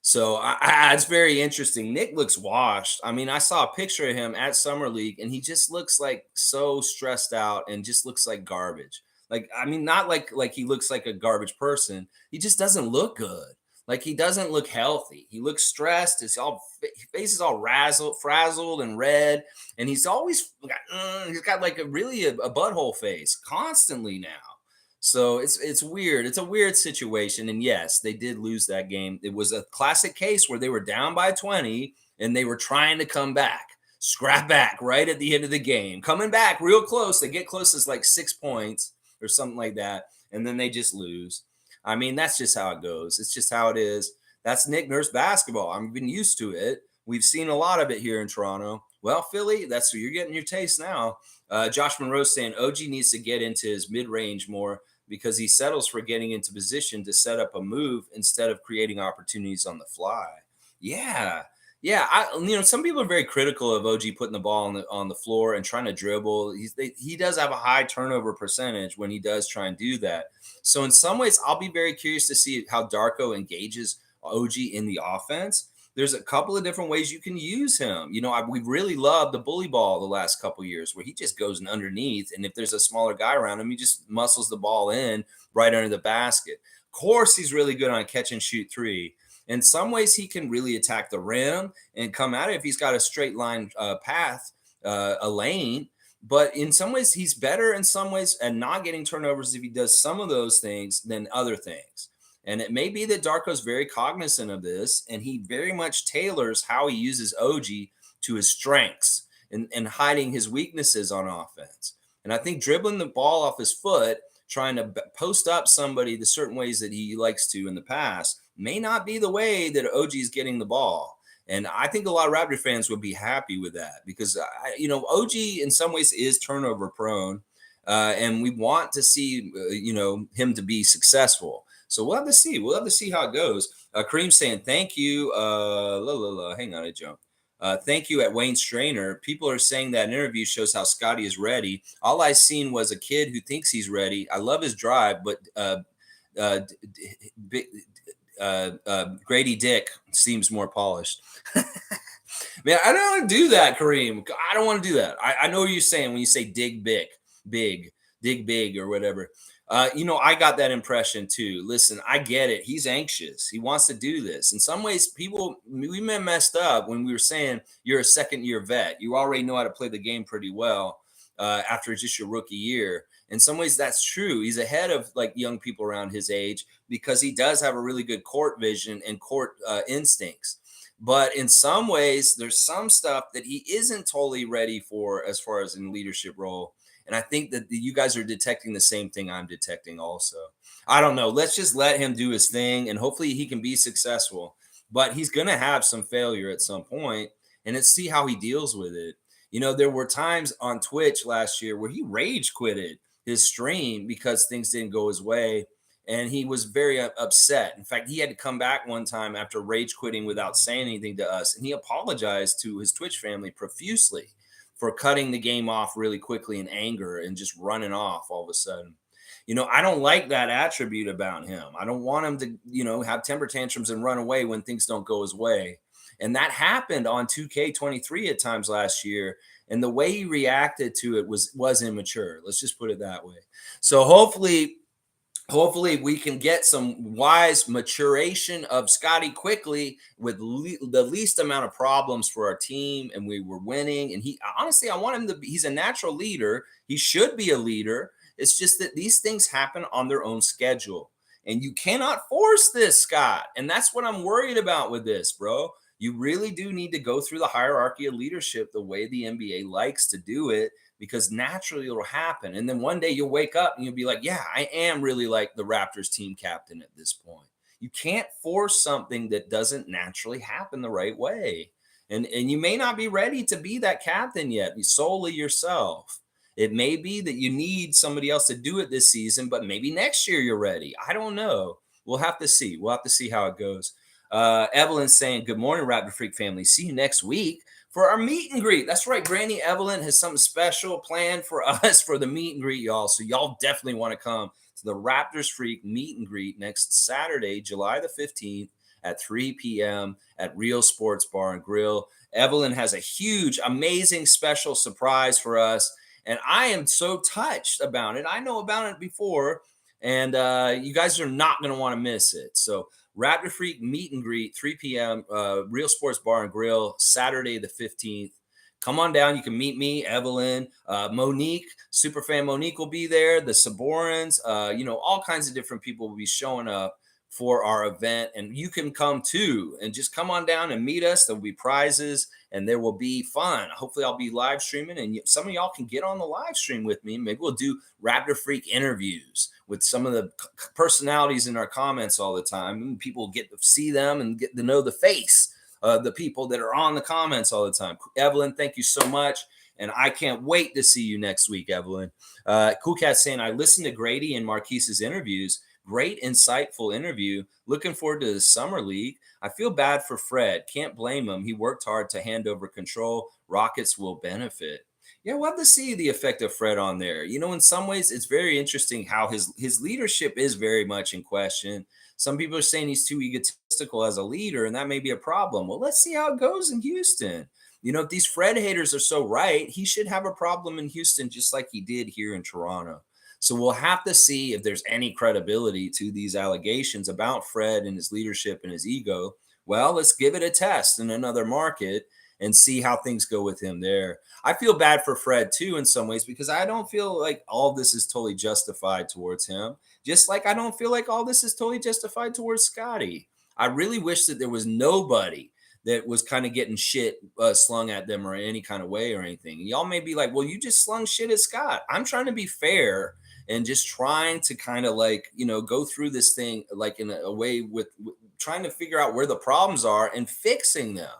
So it's very interesting. Nick looks washed. I mean, I saw a picture of him at Summer League and he just looks like so stressed out and just looks like garbage. Like, I mean, not like he looks like a garbage person. He just doesn't look good. Like, he doesn't look healthy. He looks stressed. His face is all frazzled and red. And he's always got like a butthole face constantly now. So it's weird. It's a weird situation. And yes, they did lose that game. It was a classic case where they were down by 20 and they were trying to come back, scrap back right at the end of the game, coming back real close. They get close as like 6 points or something like that. And then they just lose. I mean, that's just how it goes. It's just how it is. That's Nick Nurse basketball. I've been used to it. We've seen a lot of it here in Toronto. Well, Philly, that's where you're getting your taste now. Josh Monroe saying OG needs to get into his mid-range more because he settles for getting into position to set up a move instead of creating opportunities on the fly. Yeah. Some people are very critical of OG putting the ball on the floor and trying to dribble. He does have a high turnover percentage when he does try and do that. So in some ways, I'll be very curious to see how Darko engages OG in the offense. There's a couple of different ways you can use him. We really loved the bully ball the last couple of years where he just goes underneath. And if there's a smaller guy around him, he just muscles the ball in right under the basket. Of course, he's really good on catch and shoot three. In some ways, he can really attack the rim and come at it if he's got a straight line path, a lane. But in some ways, he's better in some ways at not getting turnovers if he does some of those things than other things. And it may be that Darko's very cognizant of this, and he very much tailors how he uses OG to his strengths and hiding his weaknesses on offense. And I think dribbling the ball off his foot, trying to post up somebody the certain ways that he likes to in the past, may not be the way that OG is getting the ball. And I think a lot of Raptor fans would be happy with that because, OG in some ways is turnover prone. And we want to see, him to be successful. So we'll have to see. We'll have to see how it goes. Kareem saying, thank you. Hang on, I jumped. Thank you at Wayne Strainer. People are saying that interview shows how Scotty is ready. All I seen was a kid who thinks he's ready. I love his drive, but uh, Grady Dick seems more polished. Man, I don't want to do that, Kareem. I don't want to do that. I know what you're saying when you say dig big, or whatever. I got that impression too. Listen, I get it. He's anxious. He wants to do this. In some ways, we messed up when we were saying you're a second year vet. You already know how to play the game pretty well after just your rookie year. In some ways, that's true. He's ahead of like young people around his age because he does have a really good court vision and court instincts. But in some ways, there's some stuff that he isn't totally ready for as far as in leadership role. And I think that you guys are detecting the same thing I'm detecting also. I don't know. Let's just let him do his thing and hopefully he can be successful. But he's going to have some failure at some point, and let's see how he deals with it. There were times on Twitch last year where he rage quitted his stream because things didn't go his way. And he was very upset. In fact, he had to come back one time after rage quitting without saying anything to us. And he apologized to his Twitch family profusely for cutting the game off really quickly in anger and just running off all of a sudden. I don't like that attribute about him. I don't want him to, have temper tantrums and run away when things don't go his way. And that happened on 2K23 at times last year. And the way he reacted to it was immature. Let's just put it that way. So hopefully we can get some wise maturation of Scotty quickly with the least amount of problems for our team. And we were winning. And honestly, I want him to he's a natural leader. He should be a leader. It's just that these things happen on their own schedule. And you cannot force this, Scott. And that's what I'm worried about with this, bro. You really do need to go through the hierarchy of leadership the way the NBA likes to do it, because naturally it'll happen. And then one day you'll wake up and you'll be like, yeah, I am really like the Raptors team captain at this point. You can't force something that doesn't naturally happen the right way. And you may not be ready to be that captain yet, solely yourself. It may be that you need somebody else to do it this season, but maybe next year you're ready. I don't know. We'll have to see. We'll have to see how it goes. Evelyn's saying, good morning, Raptor Freak family. See you next week for our meet and greet. That's right. Granny Evelyn has something special planned for us for the meet and greet, y'all. So y'all definitely want to come to the Raptors Freak meet and greet next Saturday, July the 15th at 3 p.m. at Real Sports Bar and Grill. Evelyn has a huge, amazing, special surprise for us. And I am so touched about it. I know about it before, and you guys are not going to want to miss it. So Raptor Freak meet and greet, 3 p.m., Real Sports Bar and Grill, Saturday the 15th. Come on down. You can meet me, Evelyn, Monique, Superfan Monique will be there, the Saborans, all kinds of different people will be showing up for our event. And you can come too, and just come on down and meet us. There'll be prizes and there will be fun. Hopefully I'll be live streaming, and some of y'all can get on the live stream with me. Maybe we'll do Raptor Freak interviews with some of the personalities in our comments all the time. And people get to see them and get to know the face of the people that are on the comments all the time. Evelyn, thank you so much. And I can't wait to see you next week, Evelyn. Cool Cat saying, I listened to Grady and Marquise's interviews. Great, insightful interview. Looking forward to the summer league. I feel bad for Fred. Can't blame him. He worked hard to hand over control. Rockets will benefit. Yeah, we'll have to see the effect of Fred on there. In some ways, it's very interesting how his leadership is very much in question. Some people are saying he's too egotistical as a leader, and that may be a problem. Well, let's see how it goes in Houston. If these Fred haters are so right, he should have a problem in Houston just like he did here in Toronto. So we'll have to see if there's any credibility to these allegations about Fred and his leadership and his ego. Well, let's give it a test in another market and see how things go with him there. I feel bad for Fred too in some ways, because I don't feel like all this is totally justified towards him. Just like I don't feel like all this is totally justified towards Scotty. I really wish that there was nobody that was kind of getting shit slung at them or any kind of way or anything. Y'all may be like, well, you just slung shit at Scott. I'm trying to be fair and just trying to kind of go through this thing like in a way with trying to figure out where the problems are and fixing them.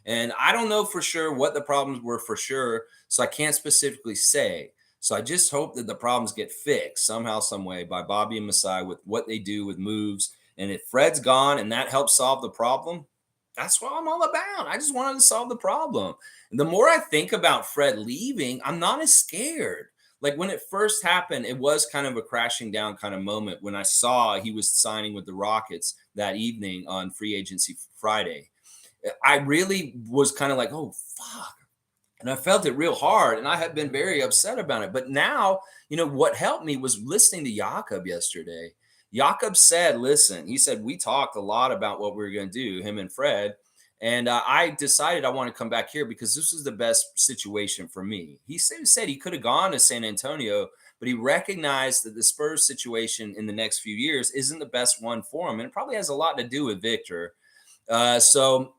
And I don't know for sure what the problems were for sure, so I can't specifically say. So I just hope that the problems get fixed somehow, some way by Bobby and Masai with what they do with moves. And if Fred's gone and that helps solve the problem, that's what I'm all about. I just wanted to solve the problem. And the more I think about Fred leaving, I'm not as scared. Like when it first happened, it was kind of a crashing down kind of moment when I saw he was signing with the Rockets that evening on free agency Friday. I really was kind of like, oh, fuck. And I felt it real hard. And I had been very upset about it. But now, what helped me was listening to Jakob yesterday. Jakob said, listen, he said, we talked a lot about what we were going to do, him and Fred. And I decided I want to come back here because this was the best situation for me. He said he could have gone to San Antonio, but he recognized that the Spurs situation in the next few years isn't the best one for him. And it probably has a lot to do with Victor. So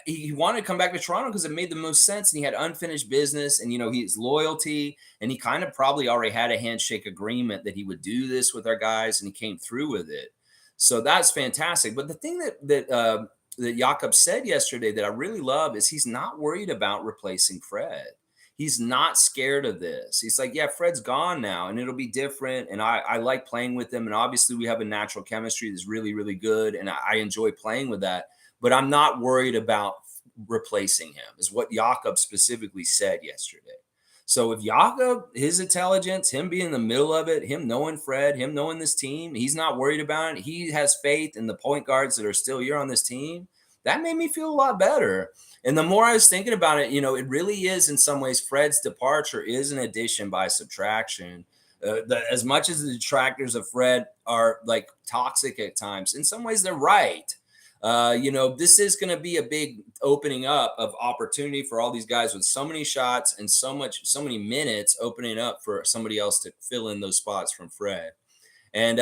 he wanted to come back to Toronto because it made the most sense, and he had unfinished business, and his loyalty, and he kind of probably already had a handshake agreement that he would do this with our guys, and he came through with it. So that's fantastic. But the thing that Jakob said yesterday that I really love is he's not worried about replacing Fred. He's not scared of this. He's like, yeah, Fred's gone now and it'll be different. And I like playing with him. And obviously we have a natural chemistry that's really, really good. And I enjoy playing with that. But I'm not worried about replacing him, is what Jakob specifically said yesterday. So if Jakob, his intelligence, him being in the middle of it, him knowing Fred, him knowing this team, he's not worried about it. He has faith in the point guards that are still here on this team. That made me feel a lot better. And the more I was thinking about it, it really is in some ways Fred's departure is an addition by subtraction. As much as the detractors of Fred are like toxic at times, in some ways they're right. This is going to be a big opening up of opportunity for all these guys with so many shots and so many minutes opening up for somebody else to fill in those spots from Fred. And,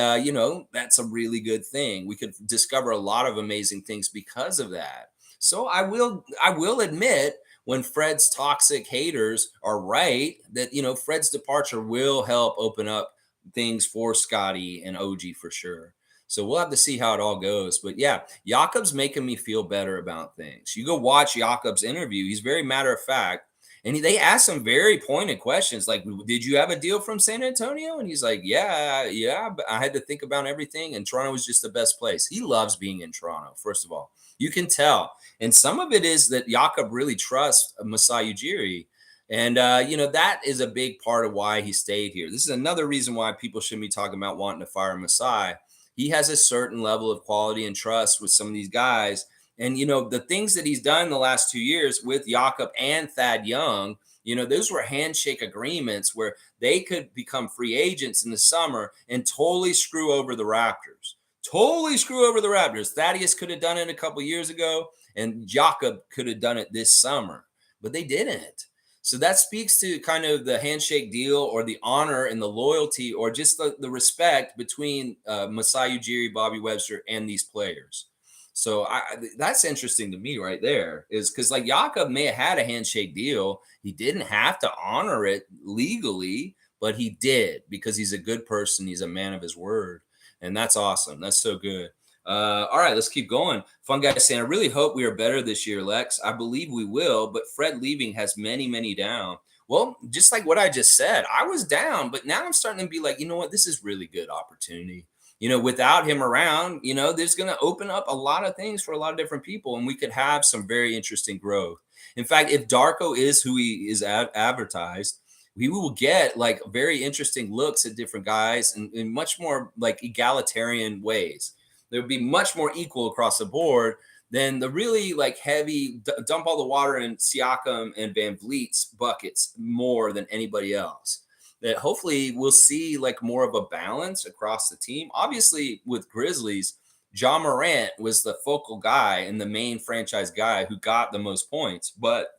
that's a really good thing. We could discover a lot of amazing things because of that. So I will admit when Fred's toxic haters are right that, Fred's departure will help open up things for Scotty and OG for sure. So we'll have to see how it all goes. But yeah, Jakob's making me feel better about things. You go watch Jakob's interview. He's very matter of fact. And they asked him very pointed questions like, did you have a deal from San Antonio? And he's like, yeah, but I had to think about everything. And Toronto was just the best place. He loves being in Toronto, first of all. You can tell. And some of it is that Jakob really trusts Masai Ujiri. And, that is a big part of why he stayed here. This is another reason why people shouldn't be talking about wanting to fire Masai. He has a certain level of quality and trust with some of these guys. And, the things that he's done in the last 2 years with Jakob and Thad Young, those were handshake agreements where they could become free agents in the summer and totally screw over the Raptors. Totally screw over the Raptors. Thaddeus could have done it a couple years ago, and Jakob could have done it this summer, but they didn't. So that speaks to kind of the handshake deal or the honor and the loyalty or just the respect between Masai Ujiri, Bobby Webster, and these players. So that's interesting to me right there is because like Jakob may have had a handshake deal. He didn't have to honor it legally, but he did because he's a good person. He's a man of his word. And that's awesome. That's so good. All right, let's keep going. Fun guy saying, I really hope we are better this year, Lex. I believe we will, but Fred leaving has many, many down. Well, just like what I just said, I was down, but now I'm starting to be like, you know what? This is really good opportunity. Without him around, there's going to open up a lot of things for a lot of different people, and we could have some very interesting growth. In fact, if Darko is who he is advertised, we will get like very interesting looks at different guys in much more like egalitarian ways. There would be much more equal across the board than the really like heavy dump all the water in Siakam and Van Vliet's buckets more than anybody else. That hopefully we'll see like more of a balance across the team. Obviously with Grizzlies, John Morant was the focal guy and the main franchise guy who got the most points, but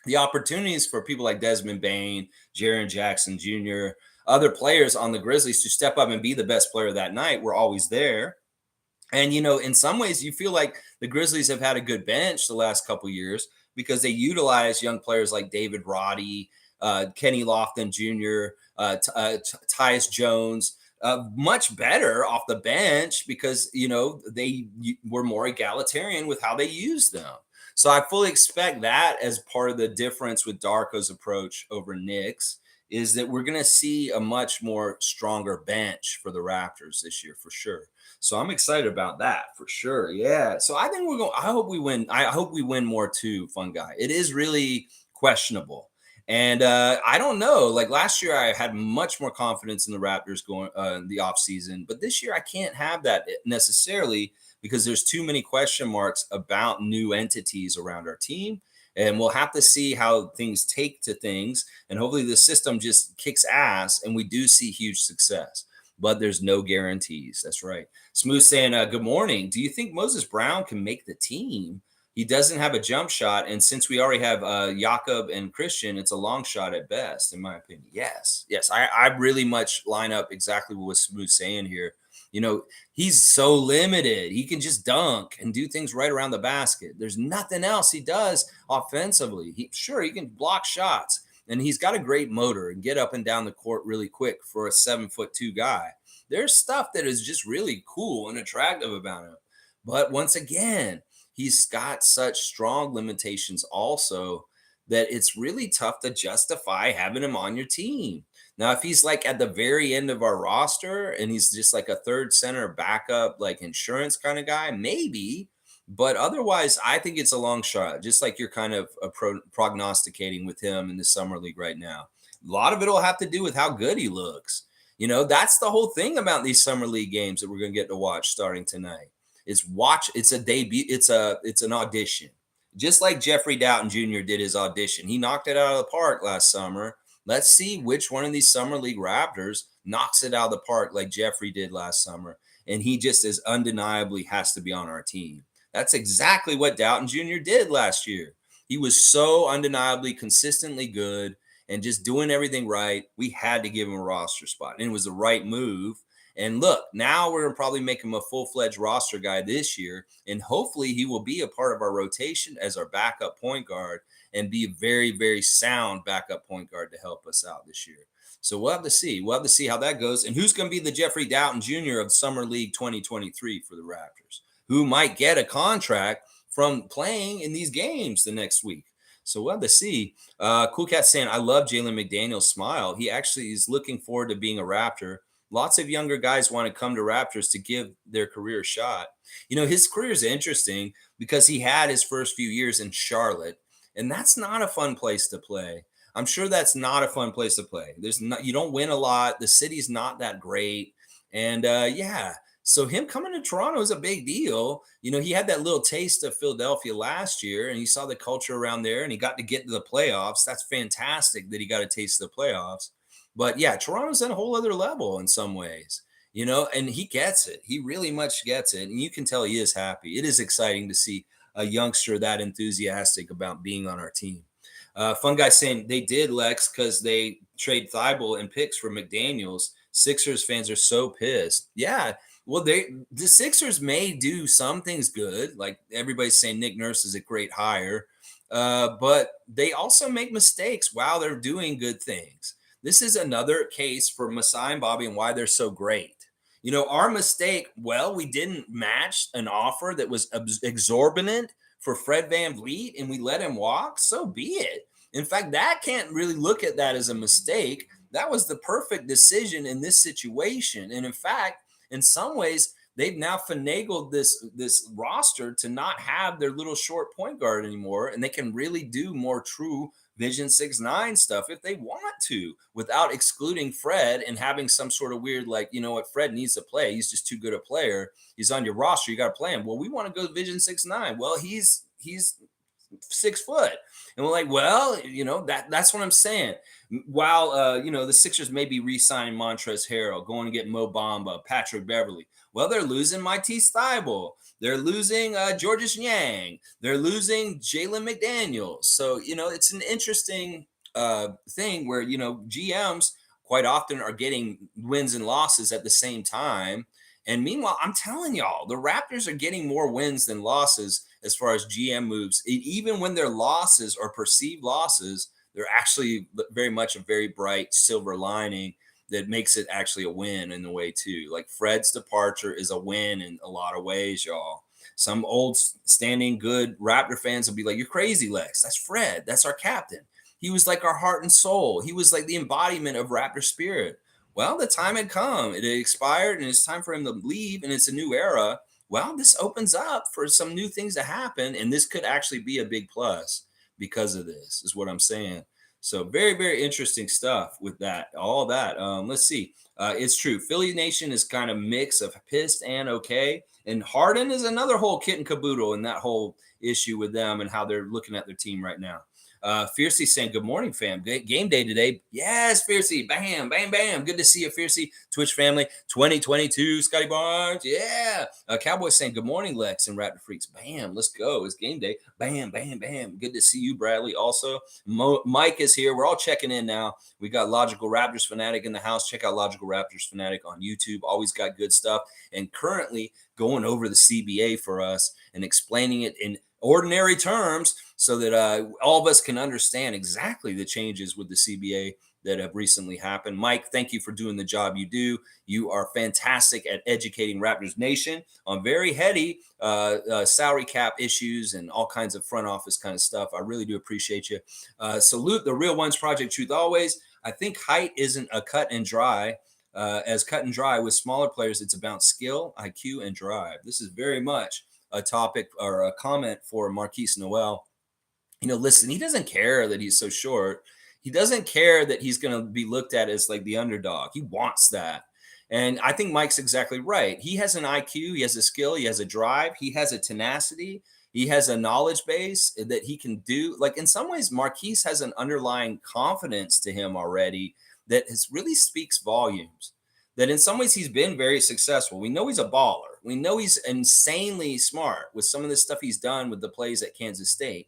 the opportunities for people like Desmond Bane, Jaren Jackson Jr., other players on the Grizzlies to step up and be the best player that night were always there. And, in some ways you feel like the Grizzlies have had a good bench the last couple of years because they utilize young players like David Roddy, Kenny Lofton Jr., Tyus Jones, much better off the bench because they were more egalitarian with how they used them. So I fully expect that as part of the difference with Darko's approach over Nick's is that we're going to see a much more stronger bench for the Raptors this year for sure. So I'm excited about that for sure. Yeah. So I think we're going. I hope we win. I hope we win more too. Fun guy. It is really questionable. And I don't know. Like last year, I had much more confidence in the Raptors going in the offseason. But this year, I can't have that necessarily because there's too many question marks about new entities around our team. And we'll have to see how things take to things. And hopefully, the system just kicks ass and we do see huge success. But there's no guarantees. That's right. Smooth saying, good morning. Do you think Moses Brown can make the team? He doesn't have a jump shot, and since we already have Jakob and Christian, it's a long shot at best, in my opinion. Yes, yes, I really much line up exactly what Smooth's saying here. He's so limited. He can just dunk and do things right around the basket. There's nothing else he does offensively. He can block shots, and he's got a great motor and get up and down the court really quick for a 7'2" guy. There's stuff that is just really cool and attractive about him. But once again, he's got such strong limitations also that it's really tough to justify having him on your team. Now, if he's like at the very end of our roster and he's just like a third center backup, like insurance kind of guy, maybe. But otherwise, I think it's a long shot, just like you're kind of prognosticating with him in the summer league right now. A lot of it will have to do with how good he looks. That's the whole thing about these summer league games that we're going to get to watch starting tonight. It's a debut, it's an audition. Just like Jeffrey Doughton Jr. did his audition. He knocked it out of the park last summer. Let's see which one of these summer league Raptors knocks it out of the park like Jeffrey did last summer. And he just as undeniably has to be on our team. That's exactly what Doughton Jr. did last year. He was so undeniably consistently good and just doing everything right. We had to give him a roster spot. And it was the right move. And look, now we're gonna probably make him a full-fledged roster guy this year. And hopefully he will be a part of our rotation as our backup point guard and be a very, very sound backup point guard to help us out this year. So we'll have to see. We'll have to see how that goes. And who's going to be the Jeffrey Doughton Jr. of Summer League 2023 for the Raptors, who might get a contract from playing in these games the next week. So we'll have to see. Cool Cat saying, I love Jalen McDaniel's smile. He actually is looking forward to being a Raptor. Lots of younger guys want to come to Raptors to give their career a shot. His career is interesting because he had his first few years in Charlotte, and that's not a fun place to play. I'm sure that's not a fun place to play. You don't win a lot. The city's not that great. And yeah, so him coming to Toronto is a big deal. He had that little taste of Philadelphia last year and he saw the culture around there and he got to get to the playoffs. That's fantastic that he got a taste of the playoffs. But yeah, Toronto's at a whole other level in some ways, and he gets it. He really much gets it. And you can tell he is happy. It is exciting to see a youngster that enthusiastic about being on our team. Fun guy saying they did, Lex, because they trade Thibault and picks for McDaniels. Sixers fans are so pissed. Yeah, well, the Sixers may do some things good. Like everybody's saying Nick Nurse is a great hire. But they also make mistakes while they're doing good things. This is another case for Masai and Bobby and why they're so great. Our mistake, well, we didn't match an offer that was exorbitant for Fred VanVleet and we let him walk. So be it. In fact, that can't really look at that as a mistake. That was the perfect decision in this situation. And in fact, in some ways, they've now finagled this roster to not have their little short point guard anymore. And they can really do more true Vision 6'9" stuff if they want to, without excluding Fred and having some sort of weird, like, Fred needs to play. He's just too good a player. He's on your roster. You got to play him. Well, we want to go Vision 6'9". Well, he's 6 foot. And we're like, well, that's what I'm saying. While, the Sixers may be re-signing Montrezl Harrell, going to get Mo Bamba, Patrick Beverly. Well, they're losing Matisse Thybulle. They're losing Georges Niang. They're losing Jalen McDaniels. So, it's an interesting thing where, GMs quite often are getting wins and losses at the same time. And meanwhile, I'm telling y'all, the Raptors are getting more wins than losses as far as GM moves. Even when their losses are perceived losses, they're actually very much a very bright silver lining. that makes it actually a win in the way too. Like Fred's departure is a win in a lot of ways, y'all. Some old standing good Raptor fans will be like, "You're crazy, Lex. That's Fred. That's our captain. He was like our heart and soul. He was like the embodiment of Raptor spirit." Well, the time had come. It had expired, and it's time for him to leave, and it's a new era. Well, this opens up for some new things to happen, and this could actually be a big plus because of this, is what I'm saying. So very, very interesting stuff with that. All that. Let's see. It's true. Philly Nation is kind of mix of pissed and okay. And Harden is another whole kit and caboodle in that whole issue with them and how they're looking at their team right now. Fiercey saying, "Good morning, fam. Game day today." Yes, Fiercey. Bam, bam, bam. Good to see you, Fiercey. Twitch family 2022. Scotty Barnes. Yeah. Cowboys saying, "Good morning, Lex and Raptor Freaks." Bam. Let's go. It's game day. Bam, bam, bam. Good to see you, Bradley. Also, Mike is here. We're all checking in now. We got Logical Raptors Fanatic in the house. Check out Logical Raptors Fanatic on YouTube. Always got good stuff. And currently going over the CBA for us and explaining it in ordinary terms so that all of us can understand exactly the changes with the CBA that have recently happened. Mike, thank you for doing the job you do. You are fantastic at educating Raptors Nation on very heady salary cap issues and all kinds of front office kind of stuff. I really do appreciate you. Salute the Real Ones Project Truth Always. I think height isn't a cut and dry. As cut and dry with smaller players, it's about skill, IQ, and drive. This is very much a topic or a comment for Marquise Noel. Listen, he doesn't care that he's so short. He doesn't care that he's going to be looked at as like the underdog. He wants that. And I think Mike's exactly right. He has an IQ, he has a skill, he has a drive, he has a tenacity, he has a knowledge base that he can do. Like in some ways, Marquise has an underlying confidence to him already that really speaks volumes. That in some ways he's been very successful. We know he's a baller. We know he's insanely smart with some of the stuff he's done with the plays at Kansas State.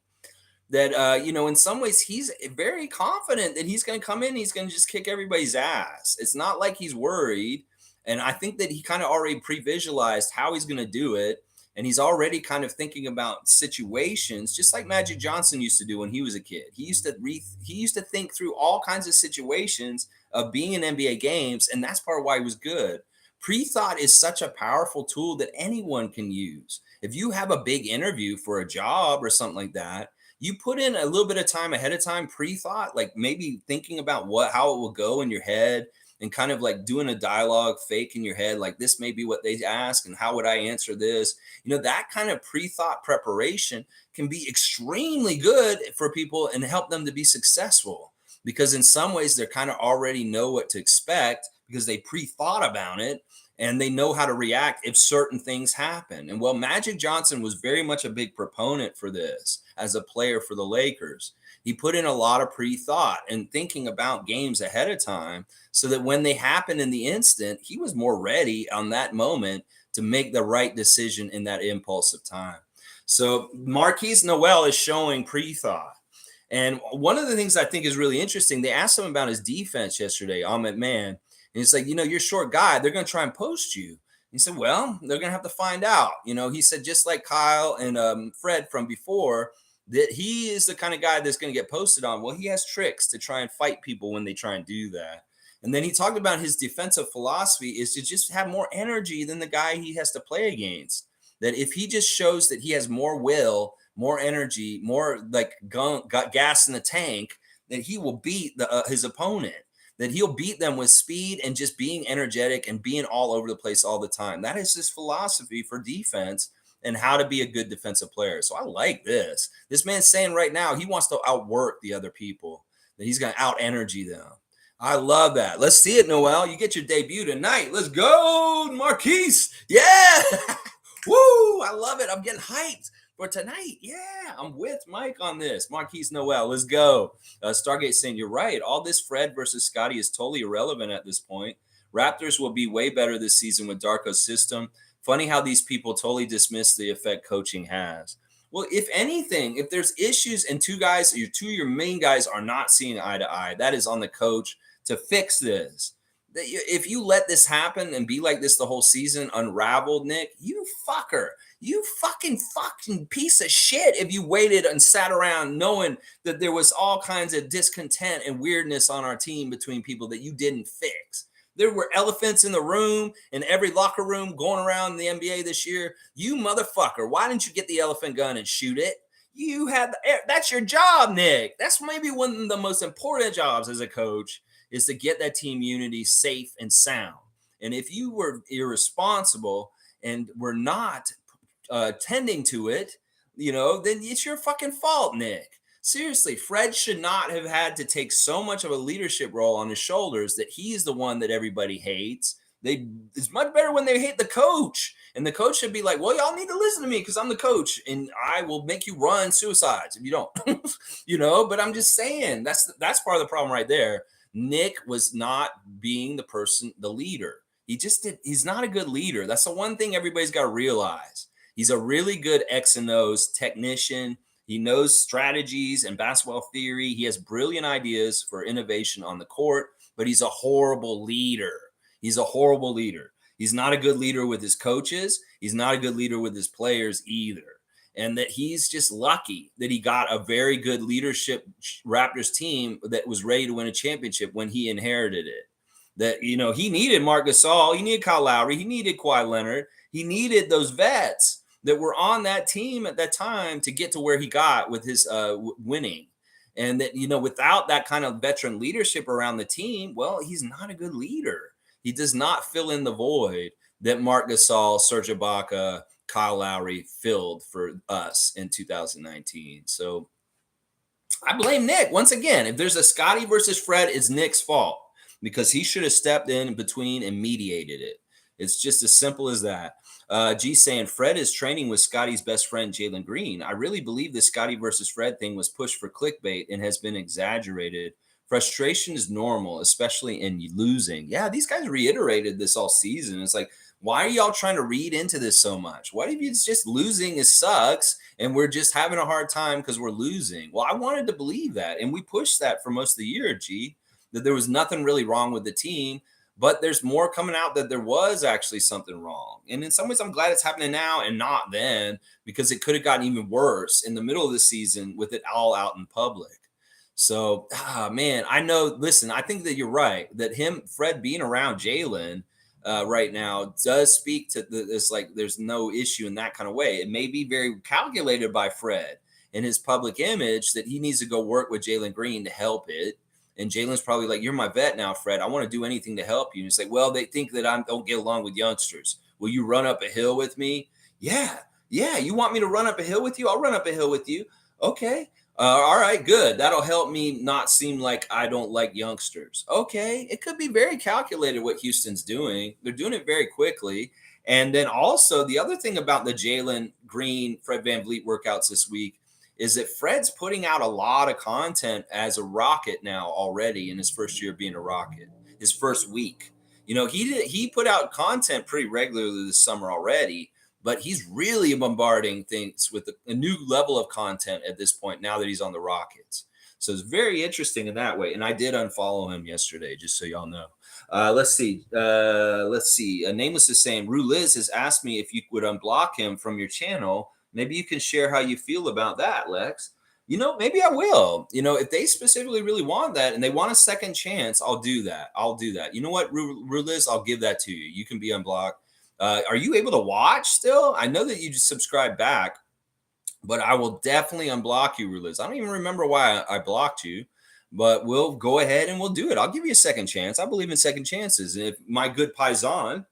That in some ways he's very confident that he's going to come in, he's going to just kick everybody's ass. It's not like he's worried, and I think that he kind of already pre-visualized how he's going to do it, and he's already kind of thinking about situations, just like Magic Johnson used to do when he was a kid. He used to think through all kinds of situations of being in NBA games, and that's part of why he was good. Pre-thought is such a powerful tool that anyone can use. If you have a big interview for a job or something like that, you put in a little bit of time ahead of time, pre-thought, like maybe thinking about how it will go in your head and kind of like doing a dialogue fake in your head, like this may be what they ask and how would I answer this? That kind of pre-thought preparation can be extremely good for people and help them to be successful, because in some ways they kind of already know what to expect because they pre-thought about it and they know how to react if certain things happen. And well, Magic Johnson was very much a big proponent for this as a player for the Lakers. He put in a lot of pre-thought and thinking about games ahead of time so that when they happen in the instant, he was more ready on that moment to make the right decision in that impulse of time. So Marquise Noel is showing pre-thought. And one of the things I think is really interesting, they asked him about his defense yesterday, Ahmed Man. And it's like, you're a short guy. They're going to try and post you. He said, well, they're going to have to find out. He said, just like Kyle and Fred from before, that he is the kind of guy that's going to get posted on. Well, he has tricks to try and fight people when they try and do that. And then he talked about his defensive philosophy is to just have more energy than the guy he has to play against. That if he just shows that he has more will, more energy, more like got gas in the tank, that he will beat his opponent. That he'll beat them with speed and just being energetic and being all over the place all the time. That is his philosophy for defense and how to be a good defensive player. So I like this. This man's saying right now he wants to outwork the other people, that he's going to out energy them. I love that. Let's see it, Noel. You get your debut tonight. Let's go, Marquise. Yeah. Woo. I love it. I'm getting hyped for tonight. Yeah, I'm with Mike on this. Marquise Noel, let's go. Stargate saying, you're right. All this Fred versus Scotty is totally irrelevant at this point. Raptors will be way better this season with Darko's system. Funny how these people totally dismiss the effect coaching has. Well, if anything, if there's issues and two of your main guys are not seeing eye to eye, that is on the coach to fix this. If you let this happen and be like this the whole season, unraveled, Nick, you fucker. You fucking piece of shit if you waited and sat around knowing that there was all kinds of discontent and weirdness on our team between people that you didn't fix. There were elephants in the room, in every locker room going around in the NBA this year. You motherfucker, why didn't you get the elephant gun and shoot it? You had that's your job, Nick. That's maybe one of the most important jobs as a coach is to get that team unity safe and sound. And if you were irresponsible and were not tending to it, then it's your fucking fault, Nick. Seriously, Fred should not have had to take so much of a leadership role on his shoulders that he's the one that everybody hates. It's much better when they hate the coach. And the coach should be like, well, y'all need to listen to me because I'm the coach and I will make you run suicides if you don't. But I'm just saying that's part of the problem right there. Nick was not being the leader. He's not a good leader. That's the one thing everybody's got to realize. He's a really good X and O's technician. He knows strategies and basketball theory. He has brilliant ideas for innovation on the court, but he's a horrible leader. He's a horrible leader. He's not a good leader with his coaches. He's not a good leader with his players either. And that he's just lucky that he got a very good leadership Raptors team that was ready to win a championship when he inherited it. That, he needed Marc Gasol. He needed Kyle Lowry. He needed Kawhi Leonard. He needed those vets that were on that team at that time to get to where he got with his winning. And that, without that kind of veteran leadership around the team, well, he's not a good leader. He does not fill in the void that Marc Gasol, Serge Ibaka, Kyle Lowry filled for us in 2019. So I blame Nick. Once again, if there's a Scottie versus Fred, it's Nick's fault because he should have stepped in between and mediated it. It's just as simple as that. G saying Fred is training with Scottie's best friend, Jalen Green. I really believe the Scottie versus Fred thing was pushed for clickbait and has been exaggerated. Frustration is normal, especially in losing. Yeah, these guys reiterated this all season. It's like, why are y'all trying to read into this so much? What if it's just losing sucks and we're just having a hard time because we're losing? Well, I wanted to believe that. And we pushed that for most of the year, G, that there was nothing really wrong with the team. But there's more coming out that there was actually something wrong. And in some ways, I'm glad it's happening now and not then, because it could have gotten even worse in the middle of the season with it all out in public. So, man, I know, listen, I think that you're right, that Fred being around Jalen right now does speak to this, like there's no issue in that kind of way. It may be very calculated by Fred in his public image that he needs to go work with Jalen Green to help it. And Jalen's probably like, you're my vet now, Fred. I want to do anything to help you. And it's like, well, they think that I don't get along with youngsters. Will you run up a hill with me? Yeah. You want me to run up a hill with you? I'll run up a hill with you. Okay. All right, good. That'll help me not seem like I don't like youngsters. Okay. It could be very calculated what Houston's doing. They're doing it very quickly. And then also the other thing about the Jalen Green, Fred VanVleet workouts this week is that Fred's putting out a lot of content as a Rocket now already in his first year being a Rocket, his first week. He put out content pretty regularly this summer already, but he's really bombarding things with a new level of content at this point now that he's on the Rockets. So it's very interesting in that way. And I did unfollow him yesterday, just so y'all know. Let's see. Nameless is saying, Rue Liz has asked me if you would unblock him from your channel. Maybe you can share how you feel about that, Lex. Maybe I will. If they specifically really want that and they want a second chance, I'll do that. You know what, Ruliz, I'll give that to you. You can be unblocked. Are you able to watch still? I know that you just subscribed back, but I will definitely unblock you, Ruliz. I don't even remember why I blocked you, but we'll go ahead and we'll do it. I'll give you a second chance. I believe in second chances. And if my good Paisan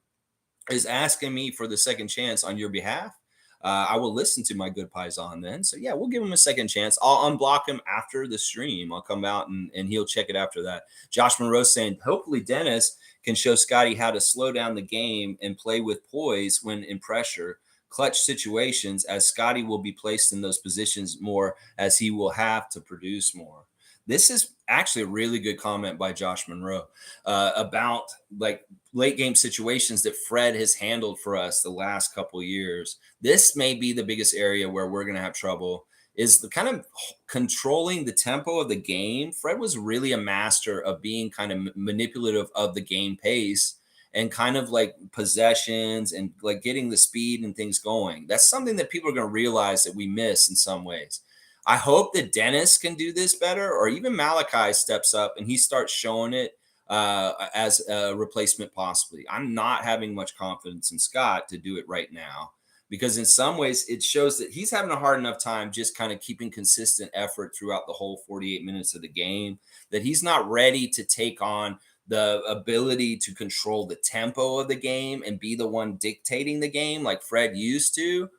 is asking me for the second chance on your behalf, I will listen to my good Paisan then. So, yeah, we'll give him a second chance. I'll unblock him after the stream. I'll come out and he'll check it after that. Josh Monroe saying, hopefully Dennis can show Scottie how to slow down the game and play with poise when in pressure, clutch situations, as Scottie will be placed in those positions more as he will have to produce more. This is actually a really good comment by Josh Monroe about like late game situations that Fred has handled for us the last couple of years. This may be the biggest area where we're going to have trouble, is the kind of controlling the tempo of the game. Fred was really a master of being kind of manipulative of the game pace and kind of like possessions and like getting the speed and things going. That's something that people are going to realize that we miss in some ways. I hope that Dennis can do this better, or even Malachi steps up and he starts showing it as a replacement, possibly. I'm not having much confidence in Scott to do it right now because, in some ways, it shows that he's having a hard enough time just kind of keeping consistent effort throughout the whole 48 minutes of the game that he's not ready to take on the ability to control the tempo of the game and be the one dictating the game like Fred used to.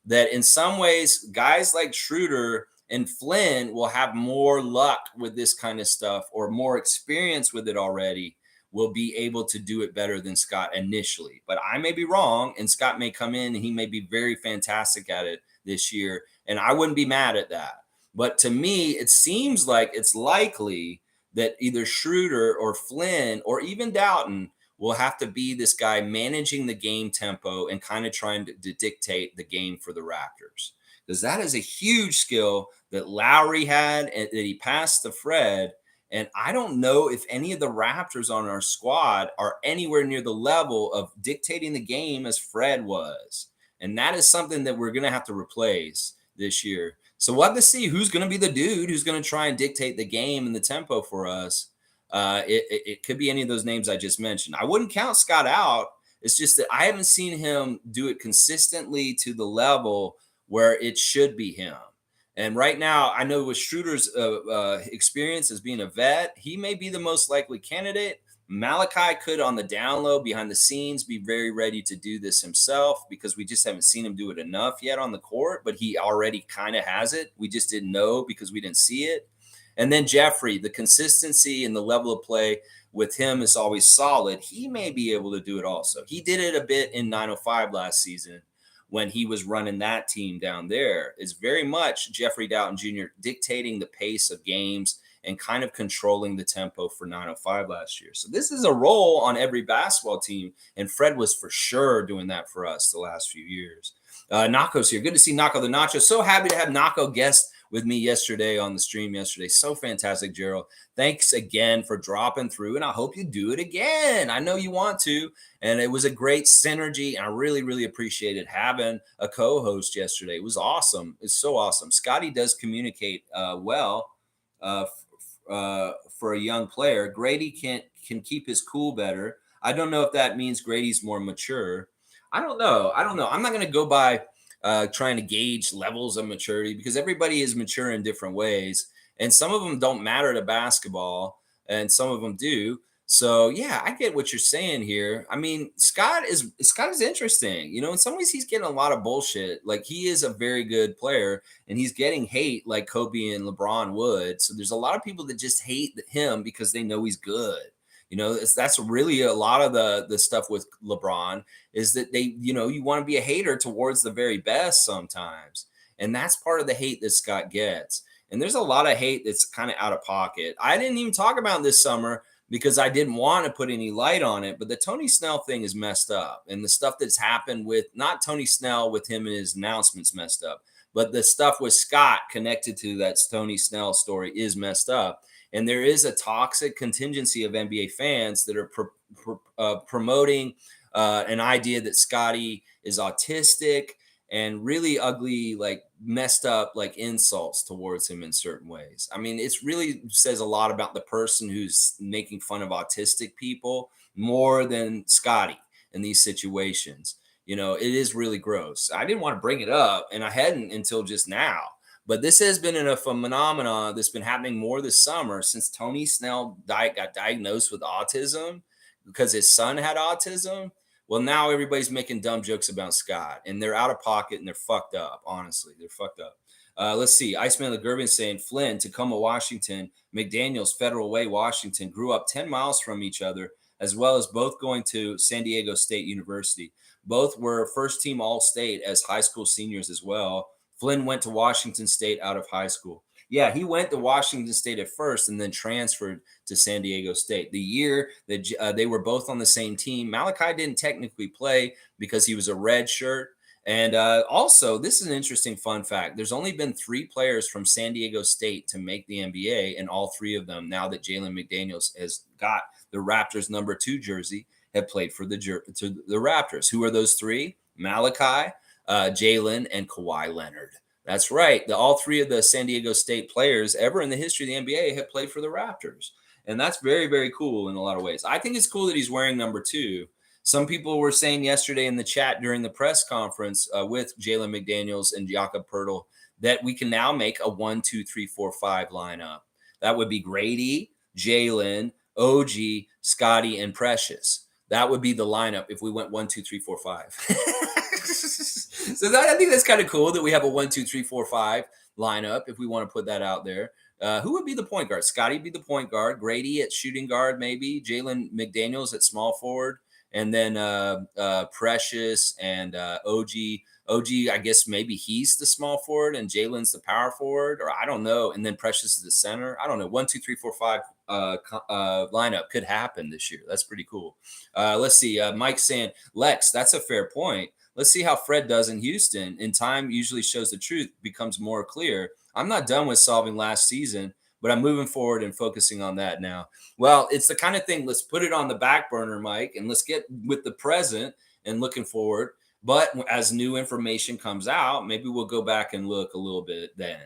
That in some ways, guys like Schroeder and Flynn will have more luck with this kind of stuff or more experience with it already, will be able to do it better than Scott initially. But I may be wrong, and Scott may come in and he may be very fantastic at it this year. And I wouldn't be mad at that. But to me, it seems like it's likely that either Schroeder or Flynn or even Doughton will have to be this guy managing the game tempo and kind of trying to dictate the game for the Raptors. Because that is a huge skill that Lowry had and that he passed to Fred. And I don't know if any of the Raptors on our squad are anywhere near the level of dictating the game as Fred was. And that is something that we're going to have to replace this year. So we'll have to see who's going to be the dude who's going to try and dictate the game and the tempo for us. It could be any of those names I just mentioned. I wouldn't count Scott out. It's just that I haven't seen him do it consistently to the level where it should be him. And right now, I know with Schroeder's experience as being a vet, he may be the most likely candidate. Malachi could, on the down low, behind the scenes, be very ready to do this himself because we just haven't seen him do it enough yet on the court, but he already kind of has it. We just didn't know because we didn't see it. And then Jeffrey, the consistency and the level of play with him is always solid. He may be able to do it also. He did it a bit in 905 last season when he was running that team down there. It's very much Jeffrey Doughton Jr. dictating the pace of games and kind of controlling the tempo for 905 last year. So this is a role on every basketball team, and Fred was for sure doing that for us the last few years. Nako's here. Good to see Nako the Nacho. So happy to have Nako guest with me yesterday on the stream yesterday. So fantastic, Gerald. Thanks again for dropping through, and I hope you do it again. I know you want to, and it was a great synergy, and I really, really appreciated having a co-host yesterday. It was awesome. It's so awesome. Scotty does communicate well for a young player. Grady can keep his cool better. I don't know if that means Grady's more mature. I don't know. I'm not going to go by trying to gauge levels of maturity because everybody is mature in different ways. And some of them don't matter to basketball and some of them do. So yeah, I get what you're saying here. I mean, Scott is interesting. You know, in some ways he's getting a lot of bullshit. Like he is a very good player and he's getting hate like Kobe and LeBron would. So there's a lot of people that just hate him because they know he's good. You know, that's really a lot of the stuff with LeBron is that they, you know, you want to be a hater towards the very best sometimes. And that's part of the hate that Scott gets. And there's a lot of hate that's kind of out of pocket. I didn't even talk about this summer because I didn't want to put any light on it. But the Tony Snell thing is messed up. And the stuff that's happened with not Tony Snell with him and his announcements messed up, but the stuff with Scott connected to that Tony Snell story is messed up. And there is a toxic contingency of NBA fans that are promoting an idea that Scotty is autistic and really ugly, like messed up, like insults towards him in certain ways. I mean, it's really says a lot about the person who's making fun of autistic people more than Scotty in these situations. You know, it is really gross. I didn't want to bring it up, and I hadn't until just now. But this has been a phenomenon that's been happening more this summer since Tony Snell got diagnosed with autism because his son had autism. Well, now everybody's making dumb jokes about Scott, and they're out of pocket and they're fucked up. Honestly, they're fucked up. Let's see. Iceman LeGurban saying Flynn, Tacoma, Washington, McDaniels, Federal Way, Washington, grew up 10 miles from each other, as well as both going to San Diego State University. Both were first team All-State as high school seniors as well. Flynn went to Washington State out of high school. Yeah, he went to Washington State at first and then transferred to San Diego State. The year that they were both on the same team, Malachi didn't technically play because he was a red shirt. And also, this is an interesting fun fact. There's only been 3 players from San Diego State to make the NBA, and all 3 of them, now that Jalen McDaniels has got the Raptors number 2 jersey, have played for the Raptors. Who are those 3? Malachi, Jalen, and Kawhi Leonard. That's right. All 3 of the San Diego State players ever in the history of the NBA have played for the Raptors. And that's very, very cool in a lot of ways. I think it's cool that he's wearing number 2. Some people were saying yesterday in the chat during the press conference with Jalen McDaniels and Jakob Pertl that we can now make a 1, 2, 3, 4, 5 lineup. That would be Grady, Jalen, OG, Scotty, and Precious. That would be the lineup if we went 1, 2, 3, 4, 5. So I think that's kind of cool that we have a 1, 2, 3, 4, 5 lineup if we want to put that out there. Who would be the point guard? Scotty be the point guard. Grady at shooting guard, maybe. Jalen McDaniels at small forward, and then Precious and OG. OG, I guess maybe he's the small forward and Jalen's the power forward, or I don't know. And then Precious is the center. I don't know. 1, 2, 3, 4, 5 lineup could happen this year. That's pretty cool. Let's see. Mike saying, Lex, that's a fair point. Let's see how Fred does in Houston. In time usually shows the truth, becomes more clear. I'm not done with solving last season, but I'm moving forward and focusing on that now. Well, it's the kind of thing, let's put it on the back burner, Mike, and let's get with the present and looking forward. But as new information comes out, maybe we'll go back and look a little bit then.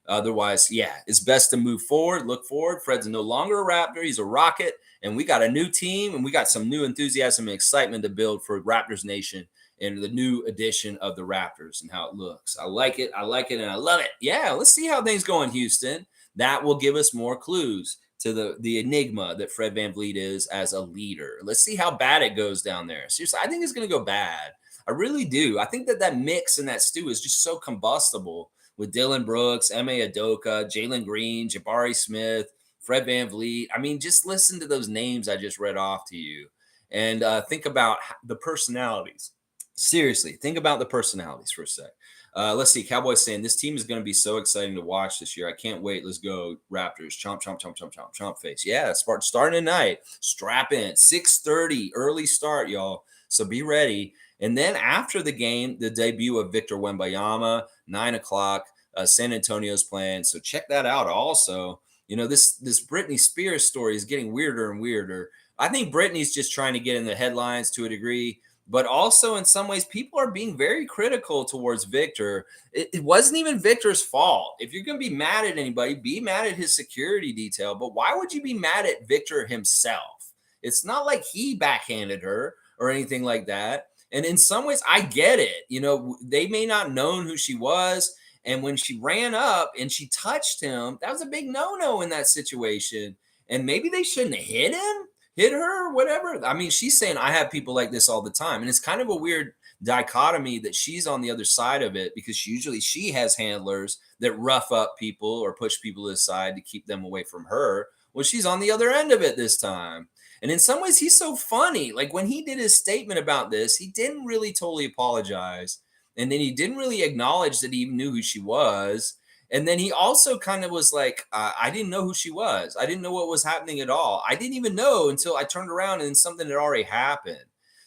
Otherwise, yeah, it's best to move forward, look forward. Fred's no longer a Raptor. He's a Rocket. And we got a new team, and we got some new enthusiasm and excitement to build for Raptors Nation and the new edition of the Raptors and how it looks. I like it, and I love it. Yeah, let's see how things go in Houston. That will give us more clues to the enigma that Fred VanVleet is as a leader. Let's see how bad it goes down there. Seriously, I think it's going to go bad. I really do. I think that mix and that stew is just so combustible with Dylan Brooks, Ime Udoka, Jalen Green, Jabari Smith, Fred VanVleet. I mean, just listen to those names I just read off to you and think about the personalities. Seriously, think about the personalities for a sec. Let's see. Cowboys saying this team is going to be so exciting to watch this year. I can't wait. Let's go Raptors. Chomp, chomp, chomp, chomp, chomp, chomp face. Yeah, starting tonight. Strap in. 6:30 early start, y'all. So be ready. And then after the game, the debut of Victor Wembanyama, 9 o'clock. San Antonio's playing. So check that out also. You know, this Britney Spears story is getting weirder and weirder. I think Britney's just trying to get in the headlines to a degree. But also, in some ways, people are being very critical towards Victor. It wasn't even Victor's fault. If you're going to be mad at anybody, be mad at his security detail. But why would you be mad at Victor himself? It's not like he backhanded her or anything like that. And in some ways, I get it. You know, they may not have known who she was. And when she ran up and she touched him, that was a big no-no in that situation. And maybe they shouldn't have hit her or whatever. I mean, she's saying I have people like this all the time. And it's kind of a weird dichotomy that she's on the other side of it because usually she has handlers that rough up people or push people aside to keep them away from her. Well, she's on the other end of it this time. And in some ways, he's so funny. Like when he did his statement about this, he didn't really totally apologize. And then he didn't really acknowledge that he even knew who she was. And then he also kind of was like, I didn't know who she was. I didn't know what was happening at all. I didn't even know until I turned around and something had already happened.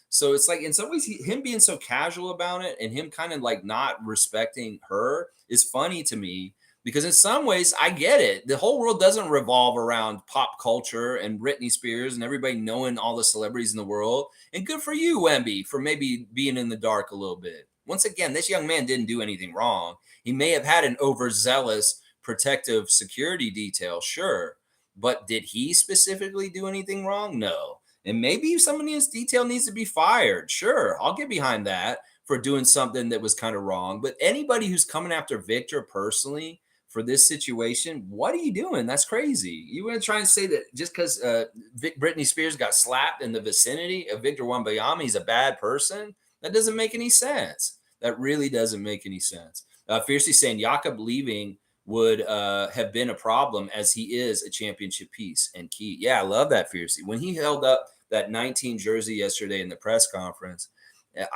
So it's like in some ways, him being so casual about it and him kind of like not respecting her is funny to me. Because in some ways, I get it. The whole world doesn't revolve around pop culture and Britney Spears and everybody knowing all the celebrities in the world. And good for you, Wemby, for maybe being in the dark a little bit. Once again, this young man didn't do anything wrong. He may have had an overzealous protective security detail, sure. But did he specifically do anything wrong? No. And maybe somebody in his detail needs to be fired. Sure, I'll get behind that for doing something that was kind of wrong. But anybody who's coming after Victor personally for this situation, what are you doing? That's crazy. You want to try and say that just because Britney Spears got slapped in the vicinity of Victor Wembanyama, he's a bad person? That doesn't make any sense. That really doesn't make any sense. Fiercely saying Jakob leaving would have been a problem as he is a championship piece and key. Yeah, I love that, Fiercely. When he held up that 19 jersey yesterday in the press conference,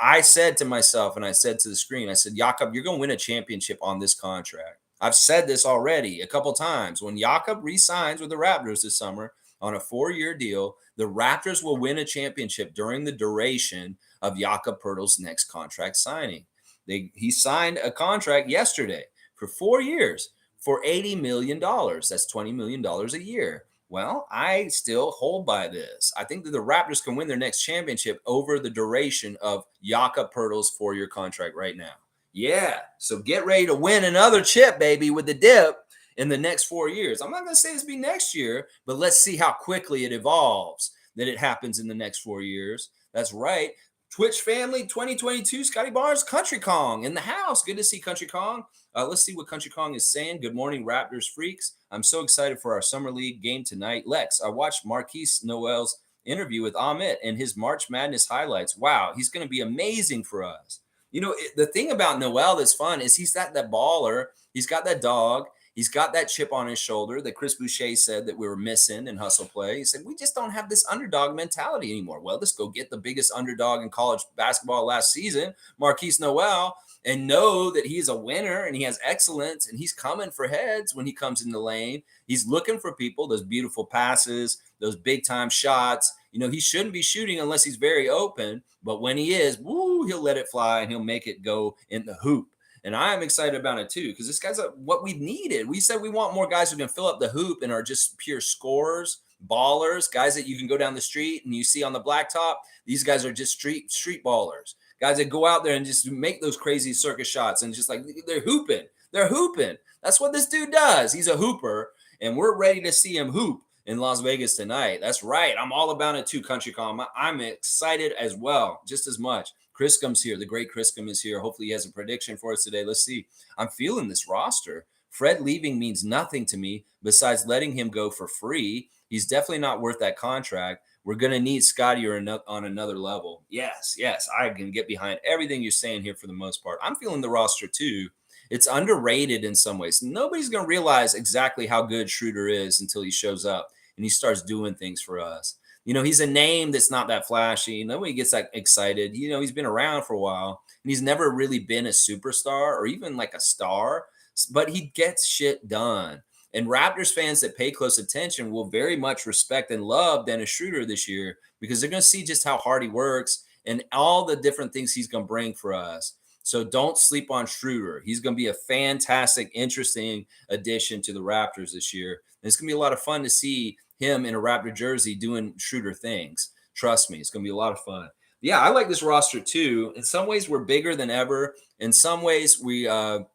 I said to myself, and I said to the screen, I said, Jakob, you're going to win a championship on this contract. I've said this already a couple times. When Jakob re-signs with the Raptors this summer on a 4-year deal, the Raptors will win a championship during the duration of Jakob Pertl's next contract signing. He signed a contract yesterday for 4 years for $80 million. That's $20 million a year. Well, I still hold by this. I think that the Raptors can win their next championship over the duration of Jakob Pertl's 4-year contract right now. Yeah, so get ready to win another chip, baby, with the dip. in the next 4 years. I'm not going to say this be next year, but let's see how quickly it evolves that it happens in the next 4 years. That's right. Twitch family 2022, Scotty Barnes, Country Kong in the house. Good to see Country Kong. Let's see what Country Kong is saying. Good morning, Raptors freaks. I'm so excited for our Summer League game tonight. Lex, I watched Marquise Noel's interview with Ahmet and his March Madness highlights. Wow, he's going to be amazing for us. The thing about Noel that's fun is he's got that baller. He's got that dog. He's got that chip on his shoulder that Chris Boucher said that we were missing in hustle play. He said, we just don't have this underdog mentality anymore. Well, let's go get the biggest underdog in college basketball last season, Marquise Noel, and know that he's a winner and he has excellence and he's coming for heads when he comes in the lane. He's looking for people, those beautiful passes, those big time shots. He shouldn't be shooting unless he's very open, but when he is, he'll let it fly and he'll make it go in the hoop. And I'm excited about it too, because this guy's what we've needed. We said we want more guys who can fill up the hoop and are just pure scorers, ballers, guys that you can go down the street and you see on the blacktop. These guys are just street ballers, guys that go out there and just make those crazy circus shots and just like they're hooping. They're hooping. That's what this dude does. He's a hooper, and we're ready to see him hoop in Las Vegas tonight. That's right. I'm all about it too, Country Calm. I'm excited as well, just as much. Criscom's here. The great Criscom is here. Hopefully he has a prediction for us today. Let's see. I'm feeling this roster. Fred leaving means nothing to me besides letting him go for free. He's definitely not worth that contract. We're going to need Scotty on another level. Yes, I can get behind everything you're saying here for the most part. I'm feeling the roster too. It's underrated in some ways. Nobody's going to realize exactly how good Schroeder is until he shows up and he starts doing things for us. He's a name that's not that flashy. Nobody gets that excited. He's been around for a while and he's never really been a superstar or even like a star, but he gets shit done. And Raptors fans that pay close attention will very much respect and love Dennis Schroeder this year because they're going to see just how hard he works and all the different things he's going to bring for us. So don't sleep on Schroeder. He's going to be a fantastic, interesting addition to the Raptors this year. And it's going to be a lot of fun to see him in a Raptor jersey doing Schroeder things. Trust me, it's going to be a lot of fun. Yeah, I like this roster too. In some ways, we're bigger than ever. In some ways, we have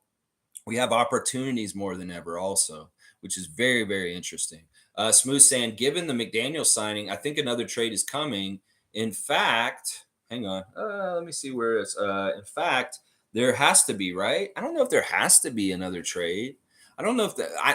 opportunities more than ever also, which is very, very interesting. Smooth saying, given the McDaniel signing, I think another trade is coming. In fact, hang on. Let me see where it's. In fact, there has to be, right? I don't know if there has to be another trade. I don't know if that. I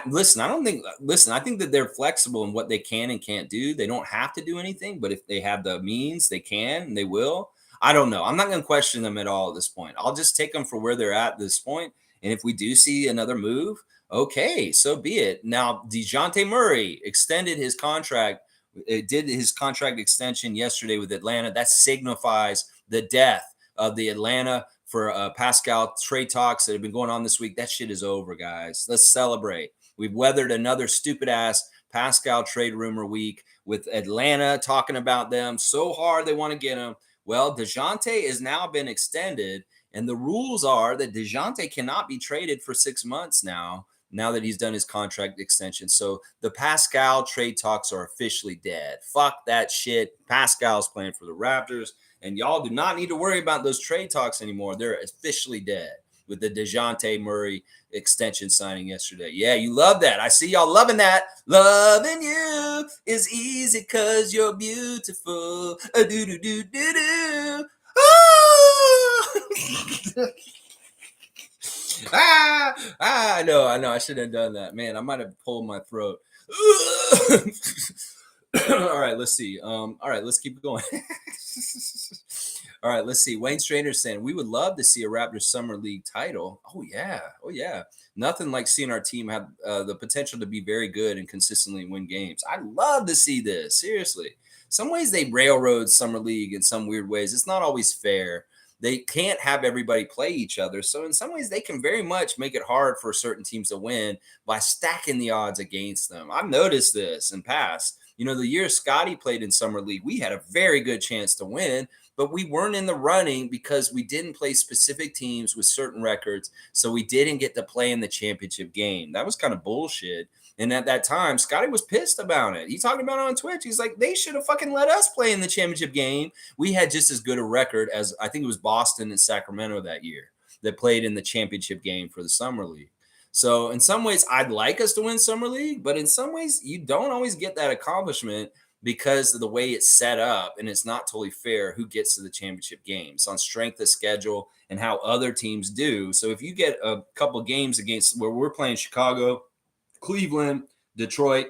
think that they're flexible in what they can and can't do. They don't have to do anything, but if they have the means, they can and they will. I don't know. I'm not going to question them at all at this point. I'll just take them for where they're at this point. And if we do see another move, okay, so be it. Now, DeJounte Murray extended his contract. It did his contract extension yesterday with Atlanta. That signifies the death of the Atlanta for Pascal trade talks that have been going on this week. That shit is over, guys. Let's celebrate. We've weathered another stupid ass Pascal trade rumor week with Atlanta talking about them so hard they want to get him. Well, DeJounte has now been extended, and the rules are that DeJounte cannot be traded for 6 months now that he's done his contract extension. So the Pascal trade talks are officially dead. Fuck that shit. Pascal's playing for the Raptors. And y'all do not need to worry about those trade talks anymore. They're officially dead with the DeJounte Murray extension signing yesterday. Yeah, you love that. I see y'all loving that. Loving you is easy because you're beautiful. Do-do-do-do-do. I know. I shouldn't have done that. Man, I might have pulled my throat. All right, let's see. All right, let's keep going. All right, let's see. Wayne Strader saying, we would love to see a Raptors Summer League title. Oh, yeah. Nothing like seeing our team have the potential to be very good and consistently win games. I'd love to see this. Seriously. Some ways they railroad Summer League in some weird ways. It's not always fair. They can't have everybody play each other. So in some ways, they can very much make it hard for certain teams to win by stacking the odds against them. I've noticed this in past. The year Scotty played in Summer League, we had a very good chance to win, but we weren't in the running because we didn't play specific teams with certain records. So we didn't get to play in the championship game. That was kind of bullshit. And at that time, Scotty was pissed about it. He talked about it on Twitch. He's like, they should have fucking let us play in the championship game. We had just as good a record as I think it was Boston and Sacramento that year that played in the championship game for the Summer League. So in some ways, I'd like us to win Summer League, but in some ways, you don't always get that accomplishment because of the way it's set up, and it's not totally fair who gets to the championship games on strength of schedule and how other teams do. So if you get a couple games against where we're playing Chicago, Cleveland, Detroit,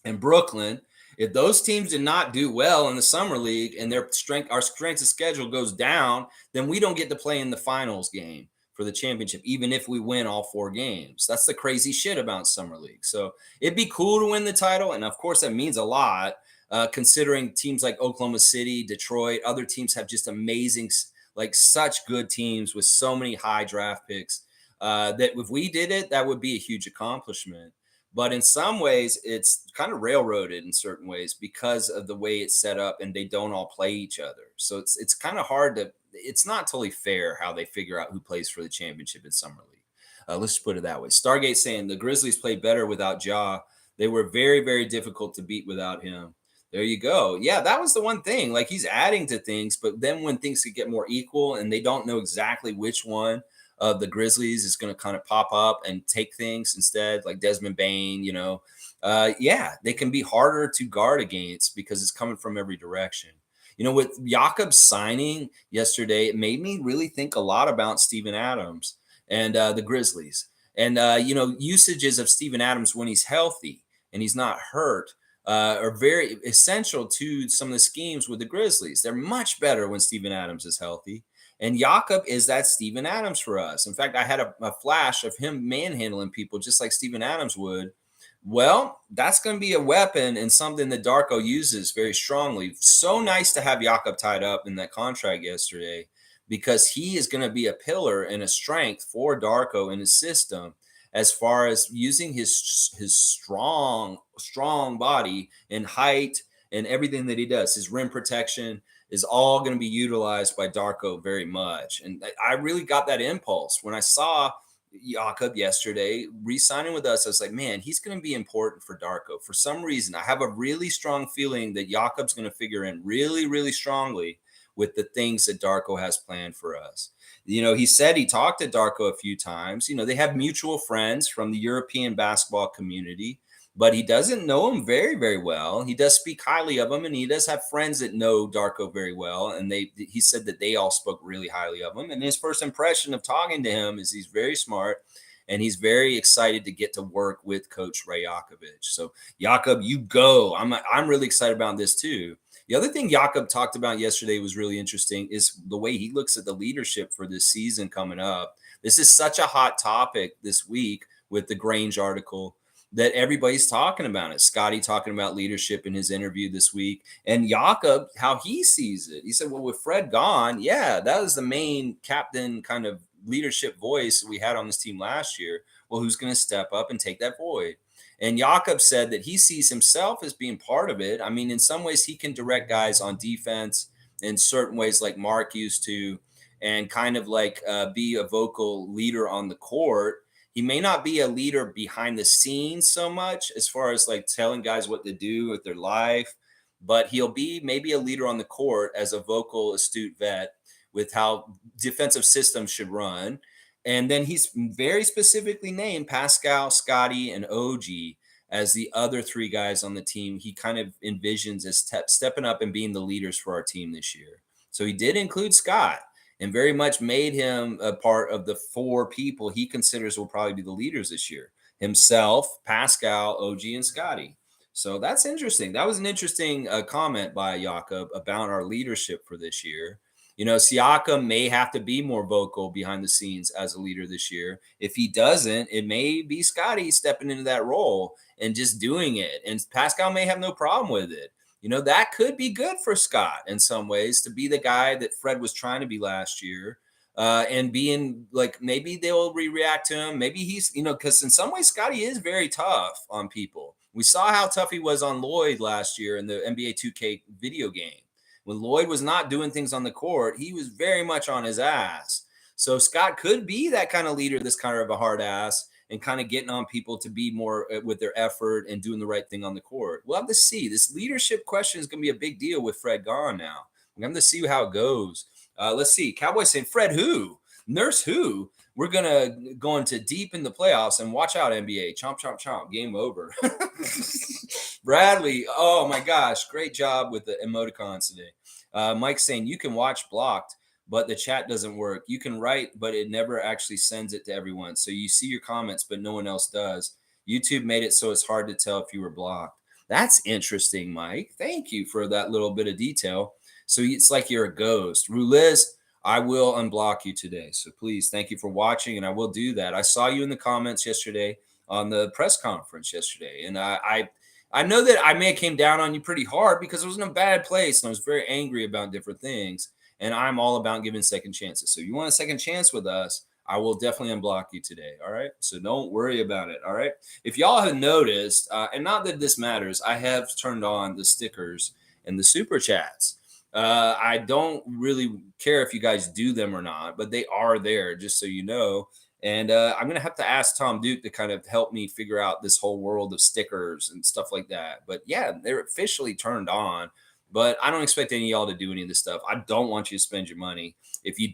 and Brooklyn, if those teams did not do well in the summer league and our strength of schedule goes down, then we don't get to play in the finals game for the championship, even if we win all 4 games. That's the crazy shit about summer league. So it'd be cool to win the title, and of course that means a lot. Considering teams like Oklahoma City, Detroit, other teams have just amazing, like such good teams with so many high draft picks. That if we did it, that would be a huge accomplishment. But in some ways, it's kind of railroaded in certain ways because of the way it's set up, and they don't all play each other. So it's kind of hard to. It's not totally fair how they figure out who plays for the championship in summer league. Let's just put it that way. Stargate saying the Grizzlies played better without Ja. They were very, very difficult to beat without him. There you go. Yeah, that was the one thing. Like he's adding to things, but then when things could get more equal and they don't know exactly which one of the Grizzlies is going to kind of pop up and take things instead, like Desmond Bain, yeah, they can be harder to guard against because it's coming from every direction. With Jakob's signing yesterday, it made me really think a lot about Steven Adams and the Grizzlies. And, usages of Steven Adams when he's healthy and he's not hurt are very essential to some of the schemes with the Grizzlies. They're much better when Steven Adams is healthy. And Jakob is that Steven Adams for us. In fact, I had a flash of him manhandling people just like Steven Adams would. Well, that's going to be a weapon and something that Darko uses very strongly. So nice to have Jakob tied up in that contract yesterday because he is going to be a pillar and a strength for Darko in his system as far as using his strong body and height and everything that he does, his rim protection is all going to be utilized by Darko very much. And I really got that impulse when I saw Jakob yesterday re-signing with us. I was like, man, he's going to be important for Darko. For some reason, I have a really strong feeling that Jakob's going to figure in really, really strongly with the things that Darko has planned for us. He said he talked to Darko a few times. They have mutual friends from the European basketball community, but he doesn't know him very, very well. He does speak highly of him, and he does have friends that know Darko very well. And he said that they all spoke really highly of him. And his first impression of talking to him is he's very smart, and he's very excited to get to work with Coach Ray Jakovich. So, Jakob, you go. I'm really excited about this too. The other thing Jakob talked about yesterday was really interesting is the way he looks at the leadership for this season coming up. This is such a hot topic this week with the Grange article that everybody's talking about it. Scotty talking about leadership in his interview this week, and Jakob, how he sees it. He said, well, with Fred gone, yeah, that was the main captain kind of leadership voice we had on this team last year. Well, who's going to step up and take that void? And Jakob said that he sees himself as being part of it. I mean, in some ways, he can direct guys on defense in certain ways, like Mark used to, and kind of like be a vocal leader on the court. He may not be a leader behind the scenes so much as far as like telling guys what to do with their life, but he'll be maybe a leader on the court as a vocal, astute vet with how defensive systems should run. And then he's very specifically named Pascal, Scotty, and OG as the other 3 guys on the team he kind of envisions as stepping up and being the leaders for our team this year. So he did include Scott and very much made him a part of the 4 people he considers will probably be the leaders this year. Himself, Pascal, OG, and Scotty. So that's interesting. That was an interesting comment by Jakob about our leadership for this year. Siakam may have to be more vocal behind the scenes as a leader this year. If he doesn't, it may be Scotty stepping into that role and just doing it. And Pascal may have no problem with it. That could be good for Scott in some ways to be the guy that Fred was trying to be last year. And being like, maybe they'll react to him. Maybe he's, because in some ways, Scotty is very tough on people. We saw how tough he was on Lloyd last year in the NBA 2K video game. When Lloyd was not doing things on the court, he was very much on his ass. So Scott could be that kind of leader, this kind of a hard ass, and kind of getting on people to be more with their effort and doing the right thing on the court. We'll have to see. This leadership question is going to be a big deal with Fred gone now. We're going to see how it goes. Let's see. Cowboys saying, Fred who? Nurse who? We're gonna go into deep in the playoffs and watch out, NBA. Chomp, chomp, chomp. Game over. Bradley, oh my gosh, great job with the emoticons today. Mike's saying you can watch blocked, but the chat doesn't work. You can write, but it never actually sends it to everyone. So you see your comments, but no one else does. YouTube made it so it's hard to tell if you were blocked. That's interesting, Mike. Thank you for that little bit of detail. So it's like you're a ghost. Ruliz, I will unblock you today. So please, thank you for watching, and I will do that. I saw you in the comments yesterday on the press conference yesterday, and I know that I may have came down on you pretty hard because I was in a bad place and I was very angry about different things. And I'm all about giving second chances. So you want a second chance with us, I will definitely unblock you today. All right. So don't worry about it. All right. If y'all have noticed, and not that this matters, I have turned on the stickers and the super chats. I don't really care if you guys do them or not, but they are there, just so you know. And I'm going to have to ask Tom Duke to kind of help me figure out this whole world of stickers and stuff like that. But yeah, they're officially turned on. But I don't expect any of y'all to do any of this stuff. I don't want you to spend your money. If you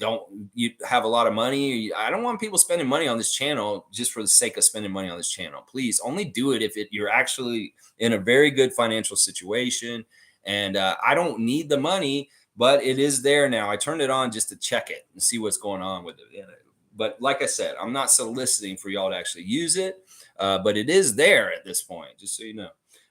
have a lot of money, I don't want people spending money on this channel just for the sake of spending money on this channel. Please only do it if you're actually in a very good financial situation. And I don't need the money, but it is there now. I turned it on just to check it and see what's going on with it. But like I said, I'm not soliciting for y'all to actually use it, but it is there at this point, just so you know.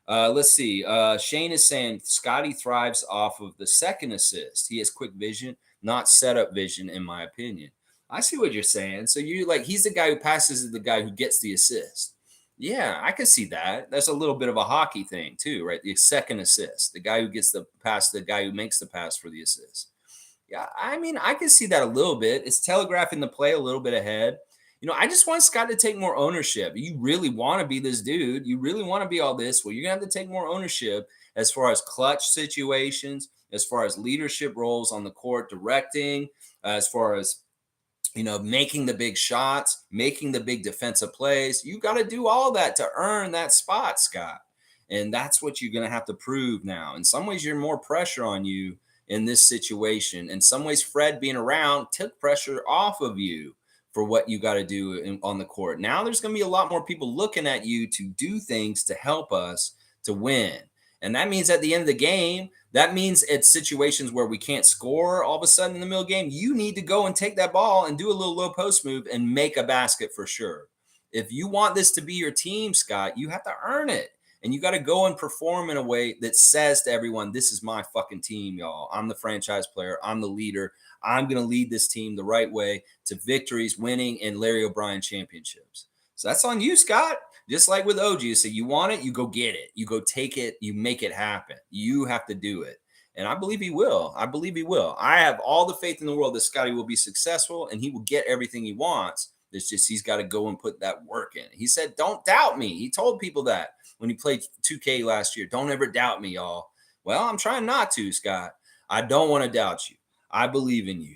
Let's see. Shane is saying Scotty thrives off of the second assist. He has quick vision, not setup vision, in my opinion. I see what you're saying. So you like he's the guy who passes to the guy who gets the assist. Yeah, I can see that. That's a little bit of a hockey thing too, right? The second assist, the guy who gets the pass, the guy who makes the pass for the assist. Yeah, I mean, I can see that a little bit. It's telegraphing the play a little bit ahead. I just want Scott to take more ownership. You really want to be this dude. You really want to be all this. Well, you're going to have to take more ownership as far as clutch situations, as far as leadership roles on the court, directing, as far as making the big shots, making the big defensive plays. You got to do all that to earn that spot, Scott. And that's what you're going to have to prove now. In some ways, you're more pressure on you in this situation. In some ways, Fred being around took pressure off of you for what you got to do on the court. Now there's going to be a lot more people looking at you to do things to help us to win. And that means at the end of the game, that means it's situations where we can't score all of a sudden in the middle of the game. You need to go and take that ball and do a little low post move and make a basket for sure. If you want this to be your team, Scott, you have to earn it. And you got to go and perform in a way that says to everyone, this is my fucking team, y'all. I'm the franchise player. I'm the leader. I'm going to lead this team the right way to victories, winning, and Larry O'Brien championships. So that's on you, Scott. Just like with OG, you say you want it, you go get it. You go take it, you make it happen. You have to do it. And I believe he will. I believe he will. I have all the faith in the world that Scotty will be successful and he will get everything he wants. It's just he's got to go and put that work in. He said, don't doubt me. He told people that when he played 2K last year. Don't ever doubt me, y'all. Well, I'm trying not to, Scott. I don't want to doubt you. I believe in you.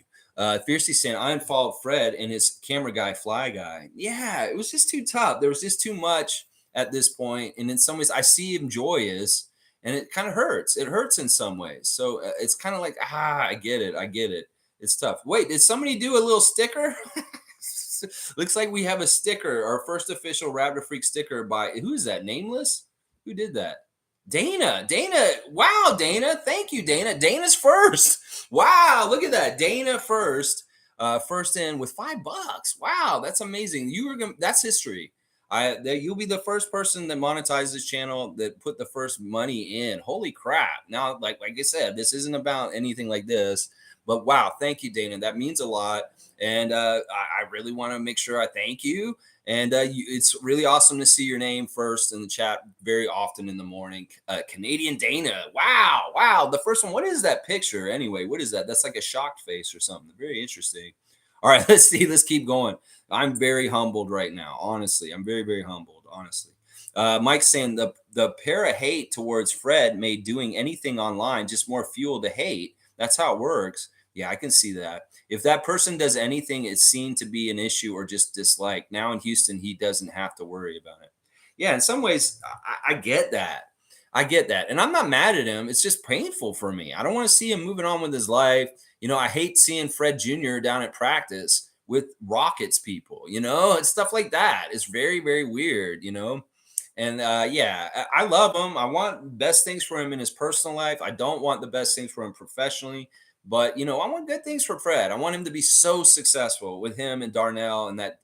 Fiercely saying, I unfollowed Fred and his camera guy, Fly Guy. Yeah, it was just too tough. There was just too much at this point. And in some ways, I see him joyous, and it kind of hurts. It hurts in some ways. So it's kind of like, I get it. I get it. It's tough. Wait, did somebody do a little sticker? Looks like we have a sticker, our first official Raptor Freak sticker by, who is that? Nameless? Who did that? Dana. Wow, Dana. Thank you, Dana. Dana's first. Wow, look at that. Dana first. First in with $5. Wow, that's amazing. That's history. You'll be the first person that monetized this channel that put the first money in. Holy crap. Now, like I said, this isn't about anything like this. But wow, thank you, Dana. That means a lot. And I really want to make sure I thank you. And it's really awesome to see your name first in the chat very often in the morning. Canadian Dana. Wow. The first one. What is that picture anyway? What is that? That's like a shocked face or something. Very interesting. All right, let's see. Let's keep going. I'm very humbled right now. Honestly, I'm very, very humbled. Honestly. Mike's saying the para hate towards Fred made doing anything online just more fuel to hate. That's how it works. Yeah, I can see that. If that person does anything, it's seen to be an issue or just dislike. Now in Houston, he doesn't have to worry about it. Yeah, in some ways, I get that. I get that. And I'm not mad at him. It's just painful for me. I don't want to see him moving on with his life. I hate seeing Fred Jr. down at practice with Rockets people, and stuff like that. It's very, very weird. And yeah, I love him. I want best things for him in his personal life. I don't want the best things for him professionally. But I want good things for Fred. I want him to be so successful with him and Darnell and that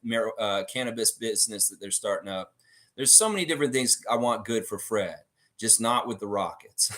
cannabis business that they're starting up. There's so many different things I want good for Fred, just not with the Rockets.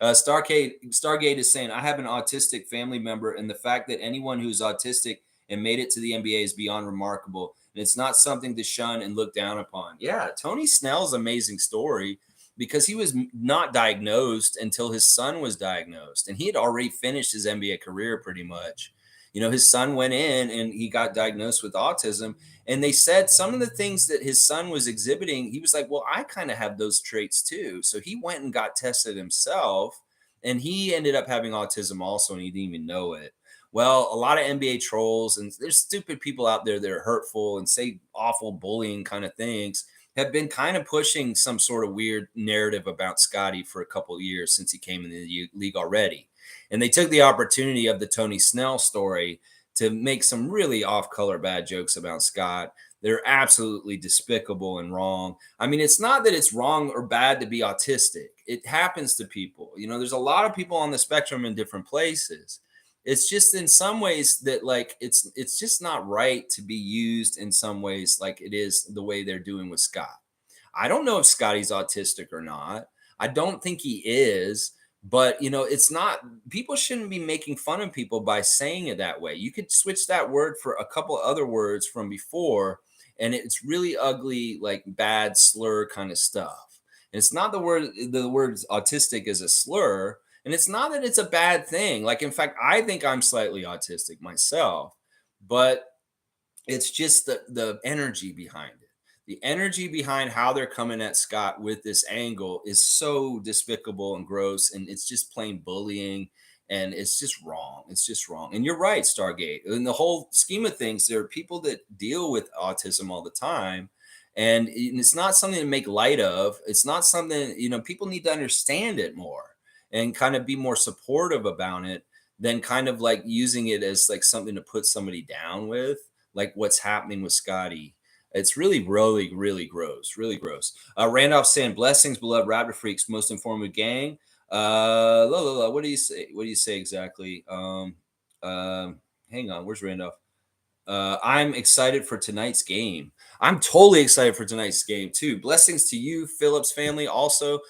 Stargate is saying, I have an autistic family member, and the fact that anyone who's autistic and made it to the NBA is beyond remarkable. And it's not something to shun and look down upon. Yeah, Tony Snell's amazing story, because he was not diagnosed until his son was diagnosed. And he had already finished his NBA career pretty much. His son went in and he got diagnosed with autism. And they said some of the things that his son was exhibiting, he was like, well, I kind of have those traits too. So he went and got tested himself. And he ended up having autism also, and he didn't even know it. Well, a lot of NBA trolls, and there's stupid people out there that are hurtful and say awful bullying kind of things, have been kind of pushing some sort of weird narrative about Scotty for a couple of years since he came in the league already. And they took the opportunity of the Tony Snell story to make some really off-color bad jokes about Scott. They're absolutely despicable and wrong. I mean, it's not that it's wrong or bad to be autistic. It happens to people. There's a lot of people on the spectrum in different places. It's just in some ways that, like, it's just not right to be used in some ways like it is the way they're doing with Scott. I don't know if Scotty's autistic or not. I don't think he is, but it's not, people shouldn't be making fun of people by saying it that way. You could switch that word for a couple other words from before, and it's really ugly, like bad slur kind of stuff. And it's not the word autistic is a slur. And it's not that it's a bad thing. Like, in fact, I think I'm slightly autistic myself, but it's just the energy behind it. The energy behind how they're coming at Scott with this angle is so despicable and gross, and it's just plain bullying, and it's just wrong. It's just wrong. And you're right, Stargate. In the whole scheme of things, there are people that deal with autism all the time, and it's not something to make light of. It's not something, people need to understand it more and kind of be more supportive about it than kind of like using it as like something to put somebody down with, like what's happening with Scotty. It's really, really, really gross. Really gross. Randolph saying, blessings, beloved Raptor freaks, most informative gang. What do you say? What do you say exactly? Hang on. Where's Randolph? I'm excited for tonight's game. I'm totally excited for tonight's game too. Blessings to you, Phillips family, also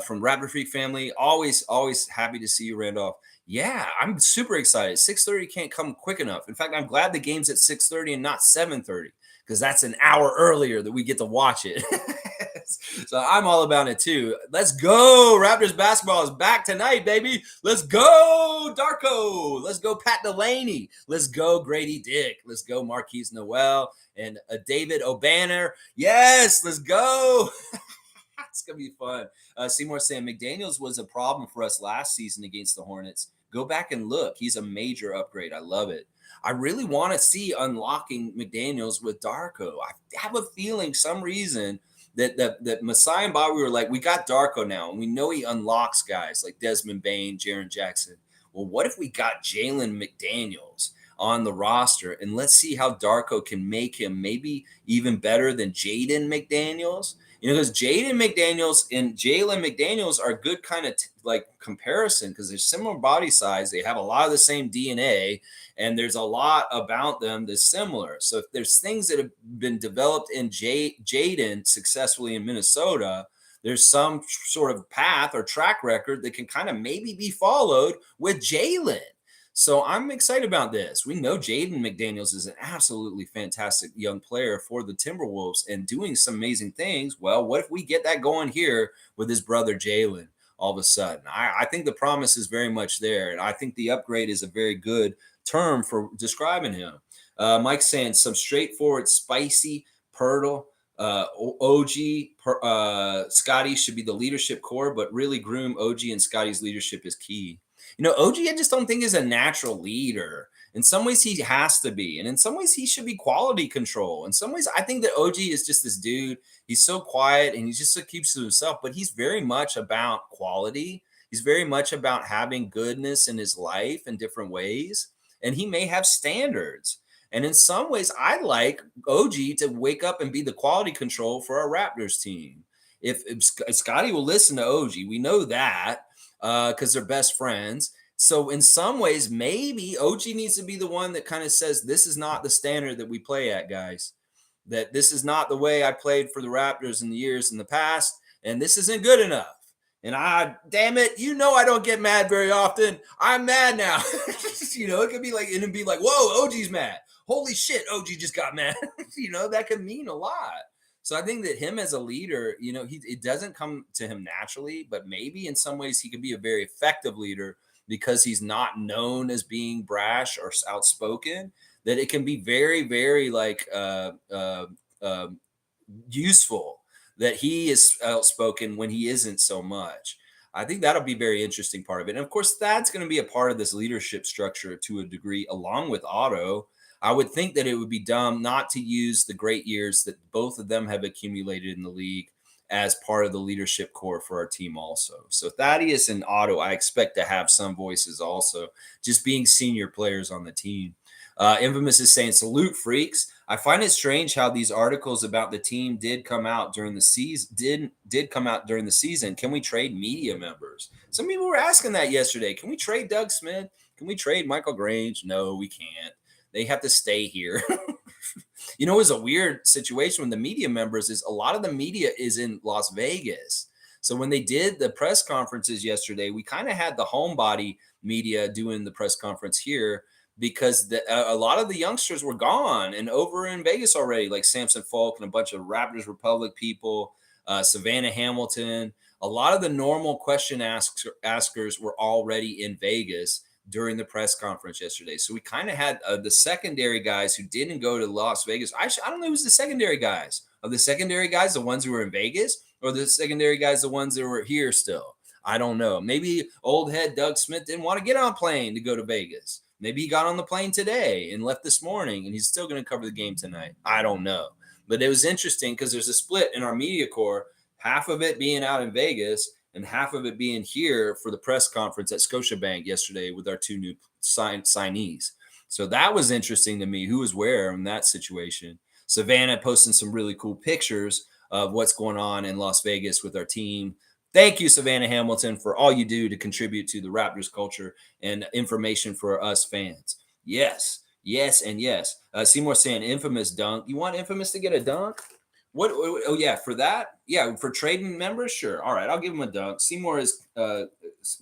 from Raptor Freak family. Always, always happy to see you, Randolph. Yeah, I'm super excited. 6:30 can't come quick enough. In fact, I'm glad the game's at 6:30 and not 7:30, because that's an hour earlier that we get to watch it. So I'm all about it too. Let's go. Raptors basketball is back tonight, baby. Let's go, Darko. Let's go, Pat Delaney. Let's go, Grady Dick. Let's go, Marquise Noel and David O'Banner. Yes, let's go. It's going to be fun. Seymour saying, McDaniels was a problem for us last season against the Hornets. Go back and look. He's a major upgrade. I love it. I really want to see unlocking McDaniels with Darko. I have a feeling, some reason, that Masai and Bobby were like, we got Darko now, and we know he unlocks guys like Desmond Bain, Jaren Jackson. Well, what if we got Jalen McDaniels on the roster, and let's see how Darko can make him maybe even better than Jaden McDaniels? Because Jaden McDaniels and Jalen McDaniels are good kind of like comparison, because they're similar body size. They have a lot of the same DNA, and there's a lot about them that's similar. So if there's things that have been developed in Jaden successfully in Minnesota, there's some sort of path or track record that can kind of maybe be followed with Jalen. So I'm excited about this. We know Jaden McDaniels is an absolutely fantastic young player for the Timberwolves and doing some amazing things. Well, what if we get that going here with his brother Jalen all of a sudden? I think the promise is very much there, and I think the upgrade is a very good term for describing him. Mike's saying some straightforward, spicy, Pirtle, OG, Scotty should be the leadership core, but really groom OG and Scotty's leadership is key. OG, I just don't think is a natural leader. In some ways, he has to be. And in some ways, he should be quality control. In some ways, I think that OG is just this dude. He's so quiet and he just so keeps to himself, but he's very much about quality. He's very much about having goodness in his life in different ways. and he may have standards. And in some ways, I'd like OG to wake up and be the quality control for our Raptors team. If Scotty will listen to OG, we know that because they're best friends. So in some ways, maybe OG needs to be the one that kind of says, this is not the standard that we play at, guys. That this is not the way I played for the Raptors in the years in the past, and this isn't good enough. And damn it, I don't get mad very often. I'm mad now. It could be like, and it'd be like, whoa, OG's mad. Holy shit, OG just got mad. That could mean a lot. So I think that him as a leader, it doesn't come to him naturally, but maybe in some ways he could be a very effective leader because he's not known as being brash or outspoken. That it can be very, very like useful that he is outspoken when he isn't so much. I think that'll be very interesting part of it. And of course, that's going to be a part of this leadership structure to a degree, along with Otto. I would think that it would be dumb not to use the great years that both of them have accumulated in the league as part of the leadership core for our team also. So Thaddeus and Otto, I expect to have some voices also, just being senior players on the team. Infamous is saying, salute freaks. I find it strange how these articles about the team did come out during the season. Did come out during the season. Can we trade media members? Some people were asking that yesterday. Can we trade Doug Smith? Can we trade Michael Grange? No, we can't. They have to stay here. It was a weird situation with the media members. Is a lot of the media is in Las Vegas. So when they did the press conferences yesterday, we kind of had the homebody media doing the press conference here, because a lot of the youngsters were gone and over in Vegas already, like Samson Falk and a bunch of Raptors Republic people, Savannah Hamilton. A lot of the normal question askers were already in Vegas during the press conference yesterday. So we kind of had the secondary guys who didn't go to Las Vegas. I don't know who's the secondary guys. Are the secondary guys the ones who were in Vegas, or the secondary guys the ones that were here still? I don't know. Maybe old head Doug Smith didn't want to get on a plane to go to Vegas. Maybe he got on the plane today and left this morning, and he's still going to cover the game tonight. I don't know. But it was interesting because there's a split in our media corps, half of it being out in Vegas and half of it being here for the press conference at Scotiabank yesterday with our two new signees. So that was interesting to me, who was where in that situation. Savannah posting some really cool pictures of what's going on in Las Vegas with our team. Thank you, Savannah Hamilton, for all you do to contribute to the Raptors culture and information for us fans. Yes, yes, and yes. Seymour saying infamous dunk. You want infamous to get a dunk? What? Oh, yeah, for that? Yeah, for trading members? Sure. All right, I'll give him a dunk. Seymour is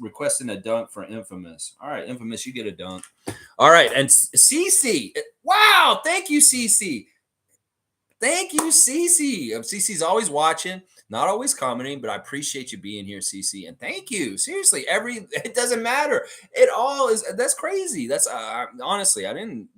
requesting a dunk for infamous. All right, infamous, you get a dunk. All right, and CC. Wow, thank you, CC. Thank you, CC. CC's always watching, not always commenting, but I appreciate you being here, CC. And thank you. Seriously, it doesn't matter. It all is. That's crazy. That's honestly, I didn't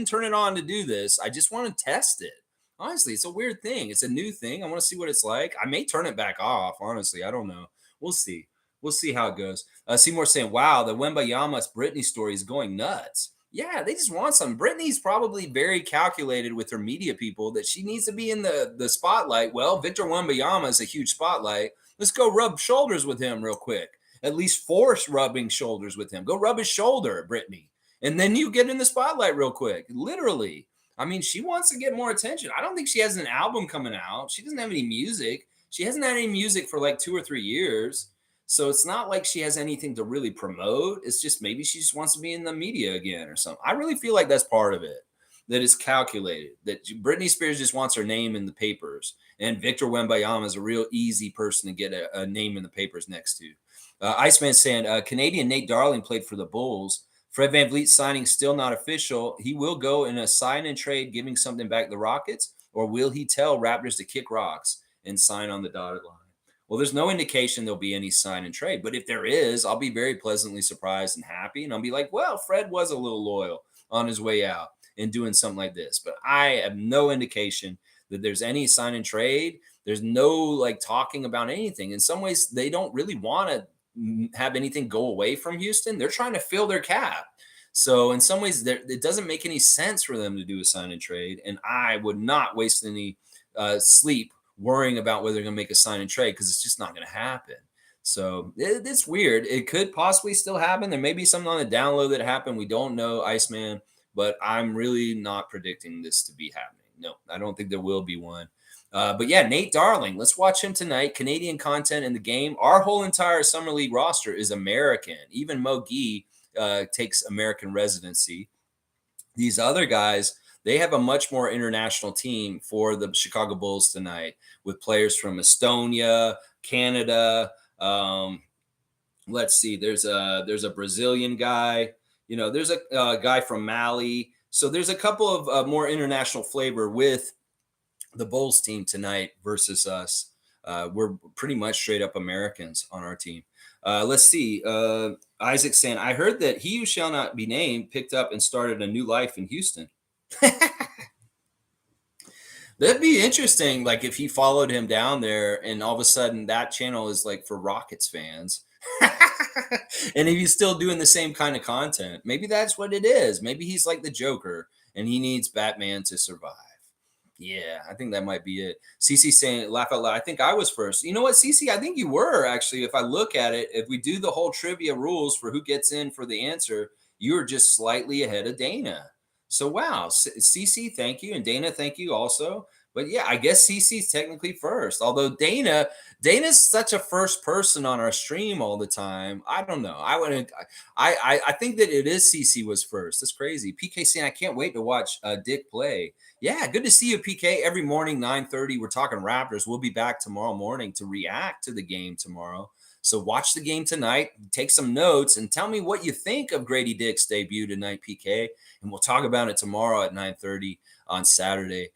turn it on to do this. I just want to test it. Honestly, it's a weird thing. It's a new thing. I want to see what it's like. I may turn it back off. Honestly, I don't know. We'll see. We'll see how it goes. Seymour saying, wow, the Wembayama's Britney story is going nuts. Yeah, they just want some. Brittany's probably very calculated with her media people that she needs to be in the spotlight. Well, Victor Wembanyama is a huge spotlight. Let's go rub shoulders with him real quick. At least force rubbing shoulders with him. Go rub his shoulder, Brittany. And then you get in the spotlight real quick. Literally. I mean, she wants to get more attention. I don't think she has an album coming out. She doesn't have any music. She hasn't had any music for like 2 or 3 years. So it's not like she has anything to really promote. It's just maybe she just wants to be in the media again or something. I really feel like that's part of it, that is calculated, that Britney Spears just wants her name in the papers. And Victor Wembanyama is a real easy person to get a name in the papers next to. Iceman saying, Canadian Nate Darling played for the Bulls. Fred VanVleet signing still not official. He will go in a sign and trade, giving something back to the Rockets, or will he tell Raptors to kick rocks and sign on the dotted line? Well, there's no indication there'll be any sign and trade. But if there is, I'll be very pleasantly surprised and happy. And I'll be like, well, Fred was a little loyal on his way out and doing something like this. But I have no indication that there's any sign and trade. There's no like talking about anything. In some ways, they don't really want to have anything go away from Houston. They're trying to fill their cap. So in some ways, it doesn't make any sense for them to do a sign and trade. And I would not waste any sleep worrying about whether they're going to make a sign and trade, because it's just not going to happen. So it's weird. It could possibly still happen. There may be something on the down low that happened. We don't know, Iceman, but I'm really not predicting this to be happening. No, I don't think there will be one. But yeah, Nate Darling, let's watch him tonight. Canadian content in the game. Our whole entire Summer League roster is American. Even Mo Gee takes American residency. These other guys, they have a much more international team for the Chicago Bulls tonight with players from Estonia, Canada. Um, let's see, there's a Brazilian guy. There's a guy from Mali. So there's a couple of more international flavor with the Bulls team tonight versus us. We're pretty much straight up Americans on our team. Let's see. Isaac saying, I heard that he who shall not be named picked up and started a new life in Houston. That'd be interesting. Like if he followed him down there and all of a sudden that channel is like for Rockets fans. And if he's still doing the same kind of content, maybe that's what it is. Maybe he's like the Joker and he needs Batman to survive. Yeah, I think that might be it. CC saying, laugh out loud. I think I was first. You know what, CC? I think you were actually. If I look at it, if we do the whole trivia rules for who gets in for the answer, you are just slightly ahead of Dana. So, wow. CC, thank you. And Dana, thank you also. But yeah, I guess CC's technically first. Although Dana's such a first person on our stream all the time. I don't know. I think that it is CC was first. That's crazy. PK saying, I can't wait to watch Dick play. Yeah, good to see you, PK. Every morning, 9:30, we're talking Raptors. We'll be back tomorrow morning to react to the game tomorrow. So watch the game tonight, take some notes, and tell me what you think of Grady Dick's debut tonight, PK. And we'll talk about it tomorrow at 9:30 on Saturday,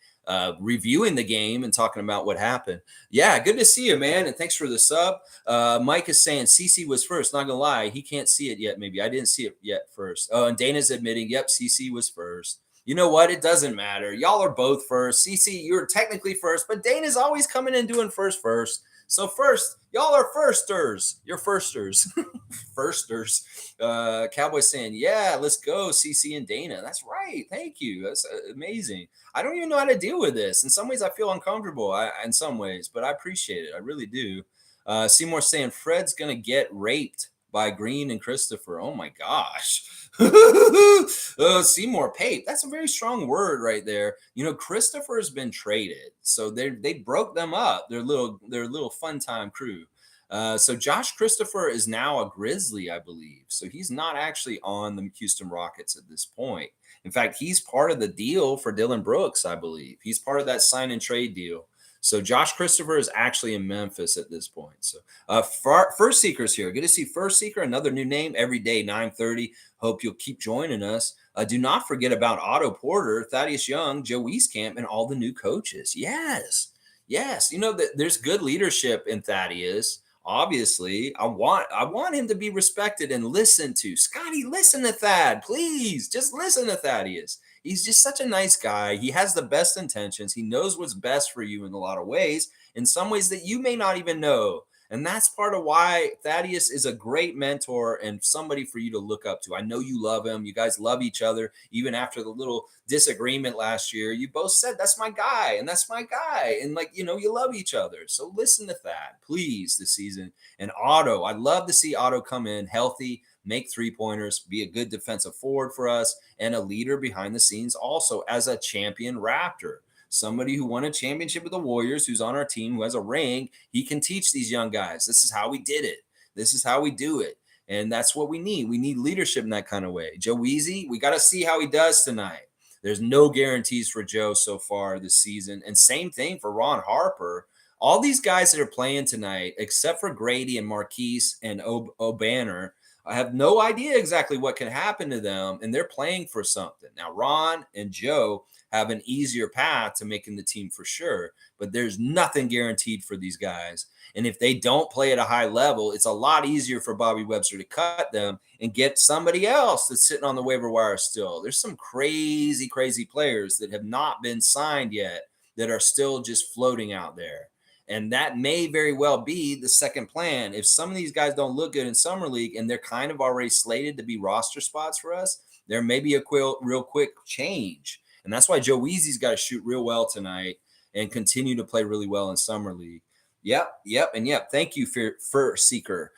reviewing the game and talking about what happened. Yeah, good to see you, man. And thanks for the sub. Mike is saying CC was first. Not going to lie, he can't see it yet, maybe. I didn't see it yet first. Oh, and Dana's admitting, yep, CC was first. You know what? It doesn't matter. Y'all are both first. CC, you're technically first, but Dana's always coming in doing first. So first, y'all are firsters. You're firsters. Firsters. Cowboys saying, yeah, let's go, CC and Dana. That's right. Thank you. That's amazing. I don't even know how to deal with this. In some ways, I feel uncomfortable in some ways, but I appreciate it. I really do. Seymour saying, Fred's going to get raped by Green and Christopher. Oh, my gosh. Seymour Pape. That's a very strong word right there. Christopher's been traded, so they broke them up. Their little fun time crew. So Josh Christopher is now a Grizzly, I believe. So he's not actually on the Houston Rockets at this point. In fact, he's part of the deal for Dylan Brooks, I believe. He's part of that sign and trade deal. So Josh Christopher is actually in Memphis at this point. So First Seeker's here. Good to see First Seeker, another new name every day, 9:30. Hope you'll keep joining us. Do not forget about Otto Porter, Thaddeus Young, Joe Wieskamp, and all the new coaches. Yes. There's good leadership in Thaddeus. Obviously, I want him to be respected and listened to. Scotty, listen to Thad, please. Just listen to Thaddeus. He's just such a nice guy. He has the best intentions. He knows what's best for you in a lot of ways, in some ways that you may not even know. And that's part of why Thaddeus is a great mentor and somebody for you to look up to. I know you love him. You guys love each other. Even after the little disagreement last year, you both said, that's my guy and that's my guy. And you love each other. So listen to Thad, please, this season. And Otto, I'd love to see Otto come in healthy, make three-pointers, be a good defensive forward for us, and a leader behind the scenes also as a champion Raptor. Somebody who won a championship with the Warriors, who's on our team, who has a ring. He can teach these young guys. This is how we did it. This is how we do it. And that's what we need. We need leadership in that kind of way. Joe Weezy, we got to see how he does tonight. There's no guarantees for Joe so far this season. And same thing for Ron Harper. All these guys that are playing tonight, except for Grady and Marquise and O'Banner, I have no idea exactly what can happen to them, and they're playing for something. Now, Ron and Joe have an easier path to making the team for sure, but there's nothing guaranteed for these guys. And if they don't play at a high level, it's a lot easier for Bobby Webster to cut them and get somebody else that's sitting on the waiver wire still. There's some crazy, crazy players that have not been signed yet that are still just floating out there. And that may very well be the second plan. If some of these guys don't look good in Summer League and they're kind of already slated to be roster spots for us, there may be a real quick change. And that's why Joe Weezy's got to shoot real well tonight and continue to play really well in Summer League. Yep, and yep. Thank you for Seeker.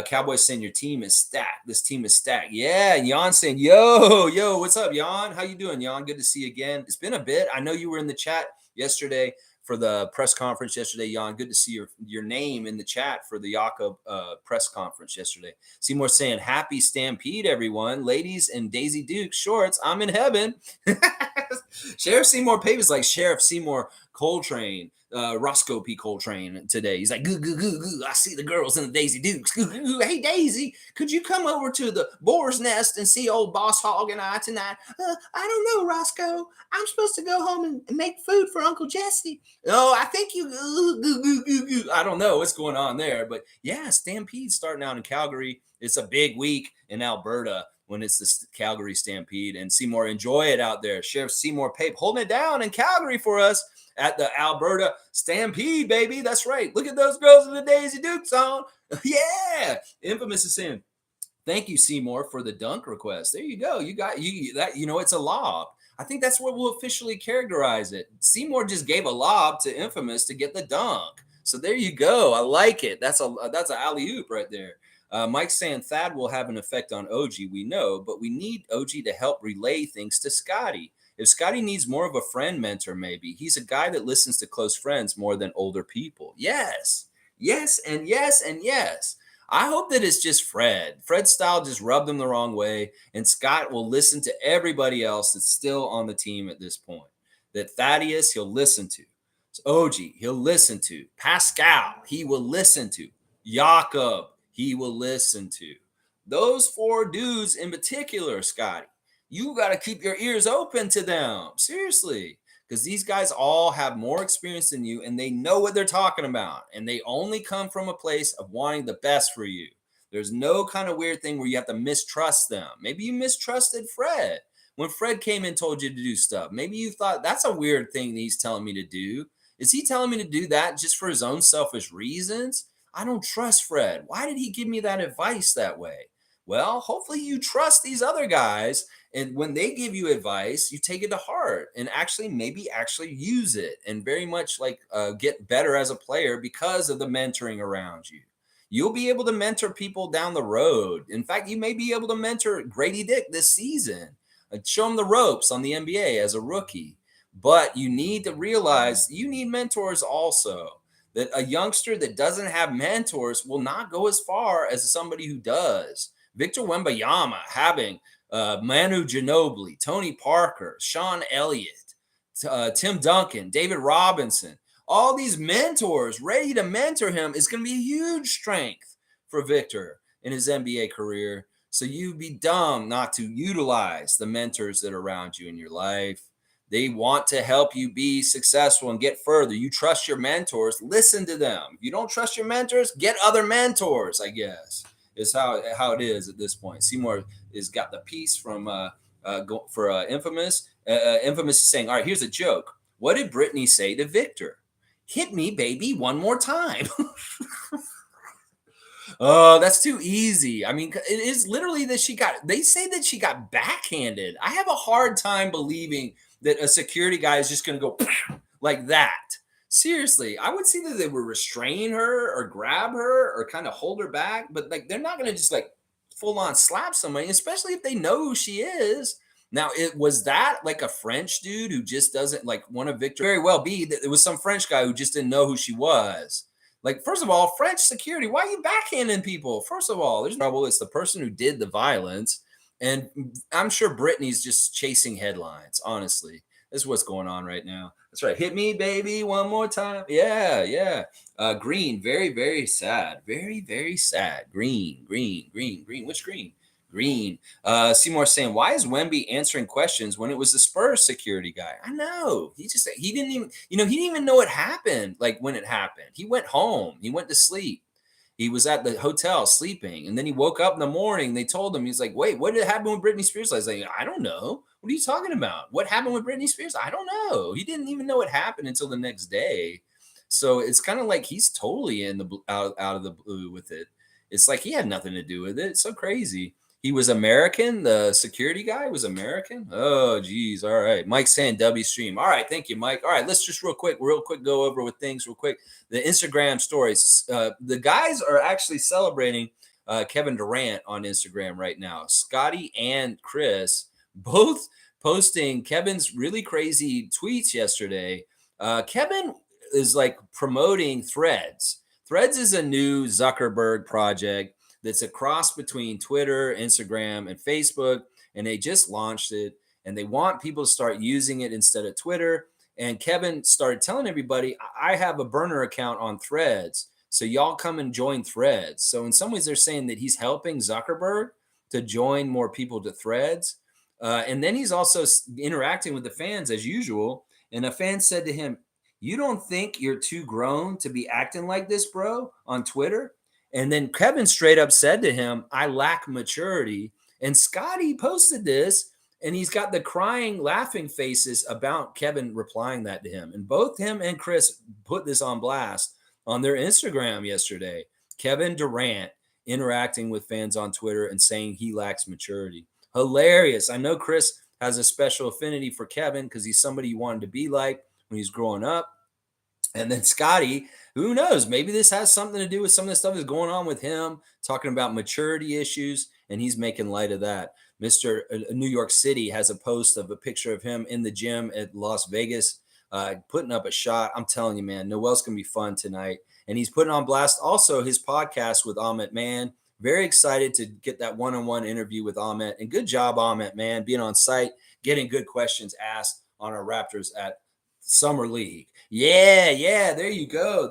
Cowboys saying your team is stacked. This team is stacked. Yeah, and Jan saying, yo, what's up, Jan? How you doing, Jan? Good to see you again. It's been a bit. I know you were in the chat yesterday for the press conference yesterday, Jan. Good to see your name in the chat for the Jakob press conference yesterday. Seymour saying, happy Stampede, everyone. Ladies and Daisy Duke shorts. I'm in heaven. Sheriff Seymour Pave is like Sheriff Seymour Coltrane, Roscoe P. Coltrane today. He's like, goo, goo, goo, goo. I see the girls in the Daisy Dukes. Goo, goo, goo. Hey, Daisy, could you come over to the boar's nest and see old Boss Hog and I tonight? I don't know, Roscoe. I'm supposed to go home and make food for Uncle Jesse. Oh, I think you, goo, goo, goo, goo, goo. I don't know what's going on there. But yeah, Stampede starting out in Calgary. It's a big week in Alberta when it's the Calgary Stampede. And Seymour, enjoy it out there. Sheriff Seymour Pape holding it down in Calgary for us at the Alberta Stampede, baby. That's right. Look at those girls in the Daisy Dukes on. Yeah. Infamous is saying, thank you, Seymour, for the dunk request. There you go. You got you that, it's a lob. I think that's what we'll officially characterize it. Seymour just gave a lob to Infamous to get the dunk. So there you go. I like it. That's an alley oop right there. Mike's saying Thad will have an effect on OG. We know, but we need OG to help relay things to Scotty. If Scotty needs more of a friend mentor, maybe he's a guy that listens to close friends more than older people. Yes, yes, and yes, and yes. I hope that it's just Fred. Fred's style just rubbed him the wrong way, and Scott will listen to everybody else that's still on the team at this point. That Thaddeus, he'll listen to. OG, he'll listen to. Pascal, he will listen to. Jakob, he will listen to. Those four dudes in particular, Scotty, you got to keep your ears open to them. Seriously. Because these guys all have more experience than you and they know what they're talking about. And they only come from a place of wanting the best for you. There's no kind of weird thing where you have to mistrust them. Maybe you mistrusted Fred when Fred came and told you to do stuff. Maybe you thought that's a weird thing that he's telling me to do. Is he telling me to do that just for his own selfish reasons? I don't trust Fred. Why did he give me that advice that way? Well, hopefully you trust these other guys. And when they give you advice, you take it to heart and maybe use it and very much like get better as a player because of the mentoring around you. You'll be able to mentor people down the road. In fact, you may be able to mentor Grady Dick this season, show him the ropes on the NBA as a rookie. But you need to realize you need mentors also. That a youngster that doesn't have mentors will not go as far as somebody who does. Victor Wembanyama having Manu Ginobili, Tony Parker, Sean Elliott, Tim Duncan, David Robinson, all these mentors ready to mentor him is going to be a huge strength for Victor in his NBA career. So you'd be dumb not to utilize the mentors that are around you in your life. They want to help you be successful and get further. You trust your mentors, listen to them. If you don't trust your mentors, get other mentors, I guess, is how it is at this point. Seymour has got the piece from Infamous. Infamous is saying, all right, here's a joke. What did Brittany say to Victor? Hit me, baby, one more time. Oh, that's too easy. I mean, it is literally that they say that she got backhanded. I have a hard time believing that a security guy is just going to go like that. Seriously, I would see that they would restrain her or grab her or kind of hold her back, but like they're not going to just like full on slap somebody, especially if they know who she is. Now, it was that like a French dude who just doesn't like one of Victor. Very well be that it was some French guy who just didn't know who she was. Like, first of all, French security, why are you backhanding people? First of all, there's trouble. It's the person who did the violence. And I'm sure Brittany's just chasing headlines, honestly. This is what's going on right now. That's right. Hit me, baby, one more time. Yeah, yeah. Green, very, very sad. Very, very sad. Green. Which green? Green. Seymour saying, why is Wemby answering questions when it was the Spurs security guy? I know. He didn't even know it happened, like when it happened. He went home. He went to sleep. He was at the hotel sleeping, and then he woke up in the morning. They told him, he's like, wait, what did happen with Britney Spears? I was like, I don't know. What are you talking about? What happened with Britney Spears? I don't know. He didn't even know it happened until the next day. So it's kind of like he's totally out of the blue with it. It's like he had nothing to do with it. It's so crazy. He was American. The security guy was American. Oh, geez. All right. Mike's saying W stream. All right. Thank you, Mike. All right. Let's just real quick, go over with things real quick. The Instagram stories. The guys are actually celebrating Kevin Durant on Instagram right now. Scotty and Chris both posting Kevin's really crazy tweets yesterday. Kevin is like promoting Threads. Threads is a new Zuckerberg project that's a cross between Twitter, Instagram, and Facebook. And they just launched it and they want people to start using it instead of Twitter. And Kevin started telling everybody, I have a burner account on Threads. So y'all come and join Threads. So in some ways, they're saying that he's helping Zuckerberg to join more people to Threads. And then he's also interacting with the fans as usual. And a fan said to him, "You don't think you're too grown to be acting like this, bro, on Twitter?" And then Kevin straight up said to him, "I lack maturity." And Scotty posted this, and he's got the crying, laughing faces about Kevin replying that to him. And both him and Chris put this on blast on their Instagram yesterday. Kevin Durant interacting with fans on Twitter and saying he lacks maturity. Hilarious. I know Chris has a special affinity for Kevin because he's somebody he wanted to be like when he's growing up. And then Scotty, who knows? Maybe this has something to do with some of the stuff that's going on with him, talking about maturity issues, and he's making light of that. Mr. New York City has a post of a picture of him in the gym at Las Vegas, putting up a shot. I'm telling you, man, Noel's going to be fun tonight. And he's putting on blast also his podcast with Ahmet Man. Very excited to get that one-on-one interview with Ahmet. And good job, Ahmet Man, being on site, getting good questions asked on our Raptors at Summer League. Yeah. There you go.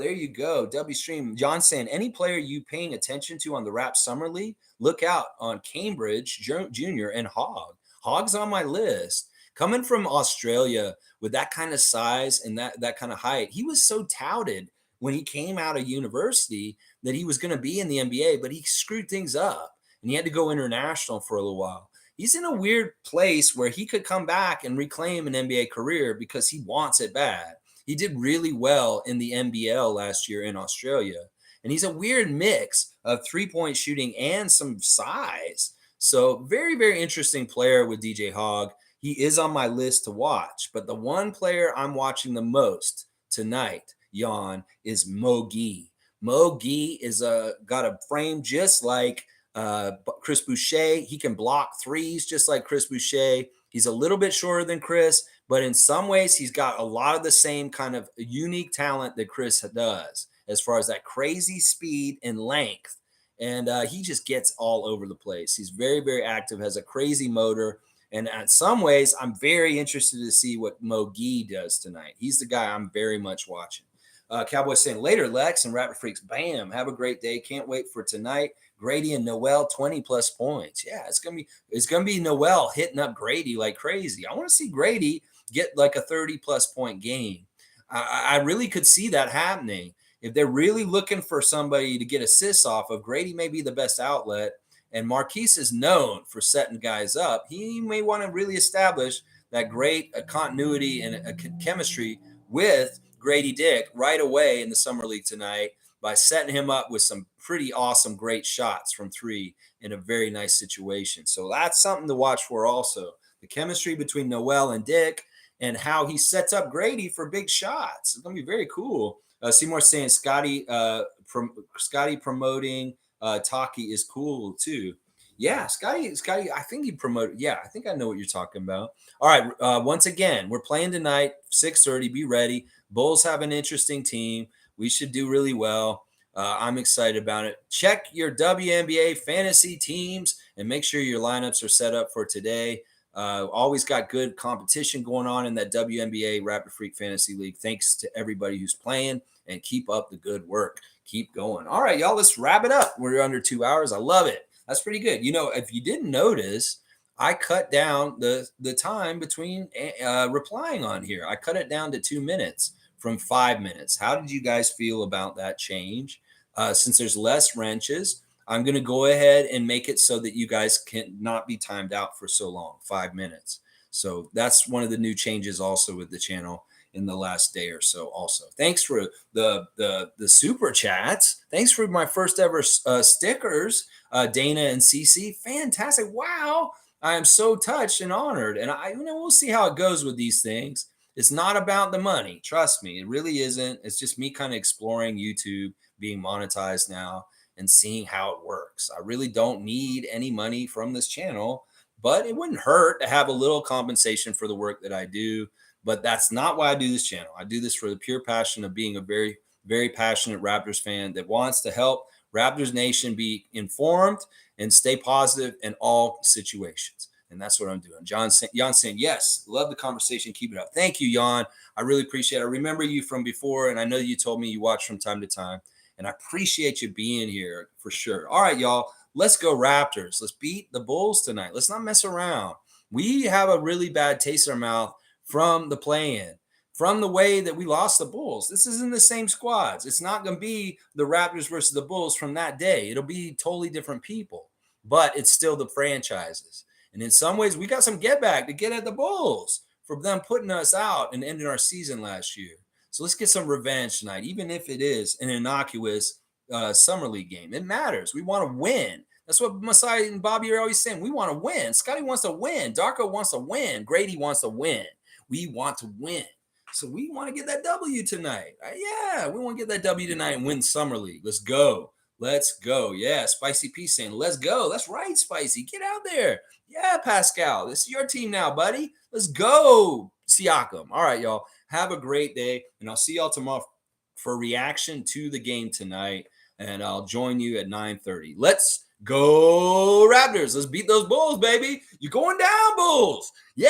W Stream. John saying, any player you paying attention to on the Rap Summer League, look out on Cambridge Jr. and Hogg. Hogg's on my list. Coming from Australia with that kind of size and that kind of height, he was so touted when he came out of university that he was going to be in the NBA, but he screwed things up and he had to go international for a little while. He's in a weird place where he could come back and reclaim an NBA career because he wants it bad. He did really well in the NBL last year in Australia. And he's a weird mix of three-point shooting and some size. So very, very interesting player with DJ Hogg. He is on my list to watch. But the one player I'm watching the most tonight, Jan, is Mo Gee. Mo Gee is got a frame just like Chris Boucher. He can block threes just like Chris Boucher. He's a little bit shorter than Chris, but in some ways, he's got a lot of the same kind of unique talent that Chris does as far as that crazy speed and length. And he just gets all over the place. He's very, very active, has a crazy motor. And in some ways, I'm very interested to see what Mo Gee does tonight. He's the guy I'm very much watching. Cowboys saying later, Lex and Raptor Freaks. Bam. Have a great day. Can't wait for tonight. Grady and Noel 20 plus points. Yeah, it's gonna be Noel hitting up Grady like crazy. I want to see Grady get like a 30 plus point game. I really could see that happening. If they're really looking for somebody to get assists off of, Grady may be the best outlet. And Marquise is known for setting guys up. He may want to really establish that great continuity and a chemistry with Grady Dick right away in the Summer League tonight by setting him up with some pretty awesome, great shots from three in a very nice situation. So that's something to watch for also. The chemistry between Noel and Dick and how he sets up Grady for big shots. It's going to be very cool. Seymour saying Scotty promoting Taki is cool too. Yeah, Scotty, I think he promoted. Yeah, I think I know what you're talking about. All right, once again, we're playing tonight, 6:30. Be ready. Bulls have an interesting team. We should do really well. I'm excited about it. Check your WNBA fantasy teams and make sure your lineups are set up for today. Always got good competition going on in that WNBA Raptor Freak Fantasy League. Thanks to everybody who's playing, and keep up the good work. Keep going. All right, y'all, let's wrap it up. We're under 2 hours. I love it. That's pretty good. You know, if you didn't notice, I cut down the time between replying on here. I cut it down to 2 minutes from 5 minutes. How did you guys feel about that change? Since there's less wrenches, I'm going to go ahead and make it so that you guys can not be timed out for so long, 5 minutes. So that's one of the new changes also with the channel. in the last day or so. Also, thanks for the super chats. Thanks for my first ever stickers, Dana and Cece. Fantastic! Wow, I am so touched and honored. And we'll see how it goes with these things. It's not about the money. Trust me, it really isn't. It's just me kind of exploring YouTube, being monetized now, and seeing how it works. I really don't need any money from this channel, but it wouldn't hurt to have a little compensation for the work that I do. But that's not why I do this channel. I do this for the pure passion of being a very, very passionate Raptors fan that wants to help Raptors Nation be informed and stay positive in all situations. And that's what I'm doing. Jan saying, yes, love the conversation. Keep it up. Thank you, Jan. I really appreciate it. I remember you from before, and I know you told me you watch from time to time. And I appreciate you being here for sure. All right, y'all. Let's go Raptors. Let's beat the Bulls tonight. Let's not mess around. We have a really bad taste in our mouth from the play-in, from the way that we lost the Bulls. This isn't the same squads. It's not going to be the Raptors versus the Bulls from that day. It'll be totally different people, but it's still the franchises. And in some ways, we got some get back to get at the Bulls for them putting us out and ending our season last year. So let's get some revenge tonight, even if it is an innocuous summer league game. It matters. We want to win. That's what Masai and Bobby are always saying. We want to win. Scotty wants to win. Darko wants to win. Grady wants to win. We want to win. So we want to get that W tonight. Yeah, we want to get that W tonight and win summer league. Let's go. Let's go. Yeah, Spicy P saying, let's go. That's right, Spicy. Get out there. Yeah, Pascal. This is your team now, buddy. Let's go, Siakam. All right, y'all. Have a great day, and I'll see y'all tomorrow for reaction to the game tonight, and I'll join you at 9:30. Let's go, Raptors. Let's beat those Bulls, baby. You're going down, Bulls. Yeah.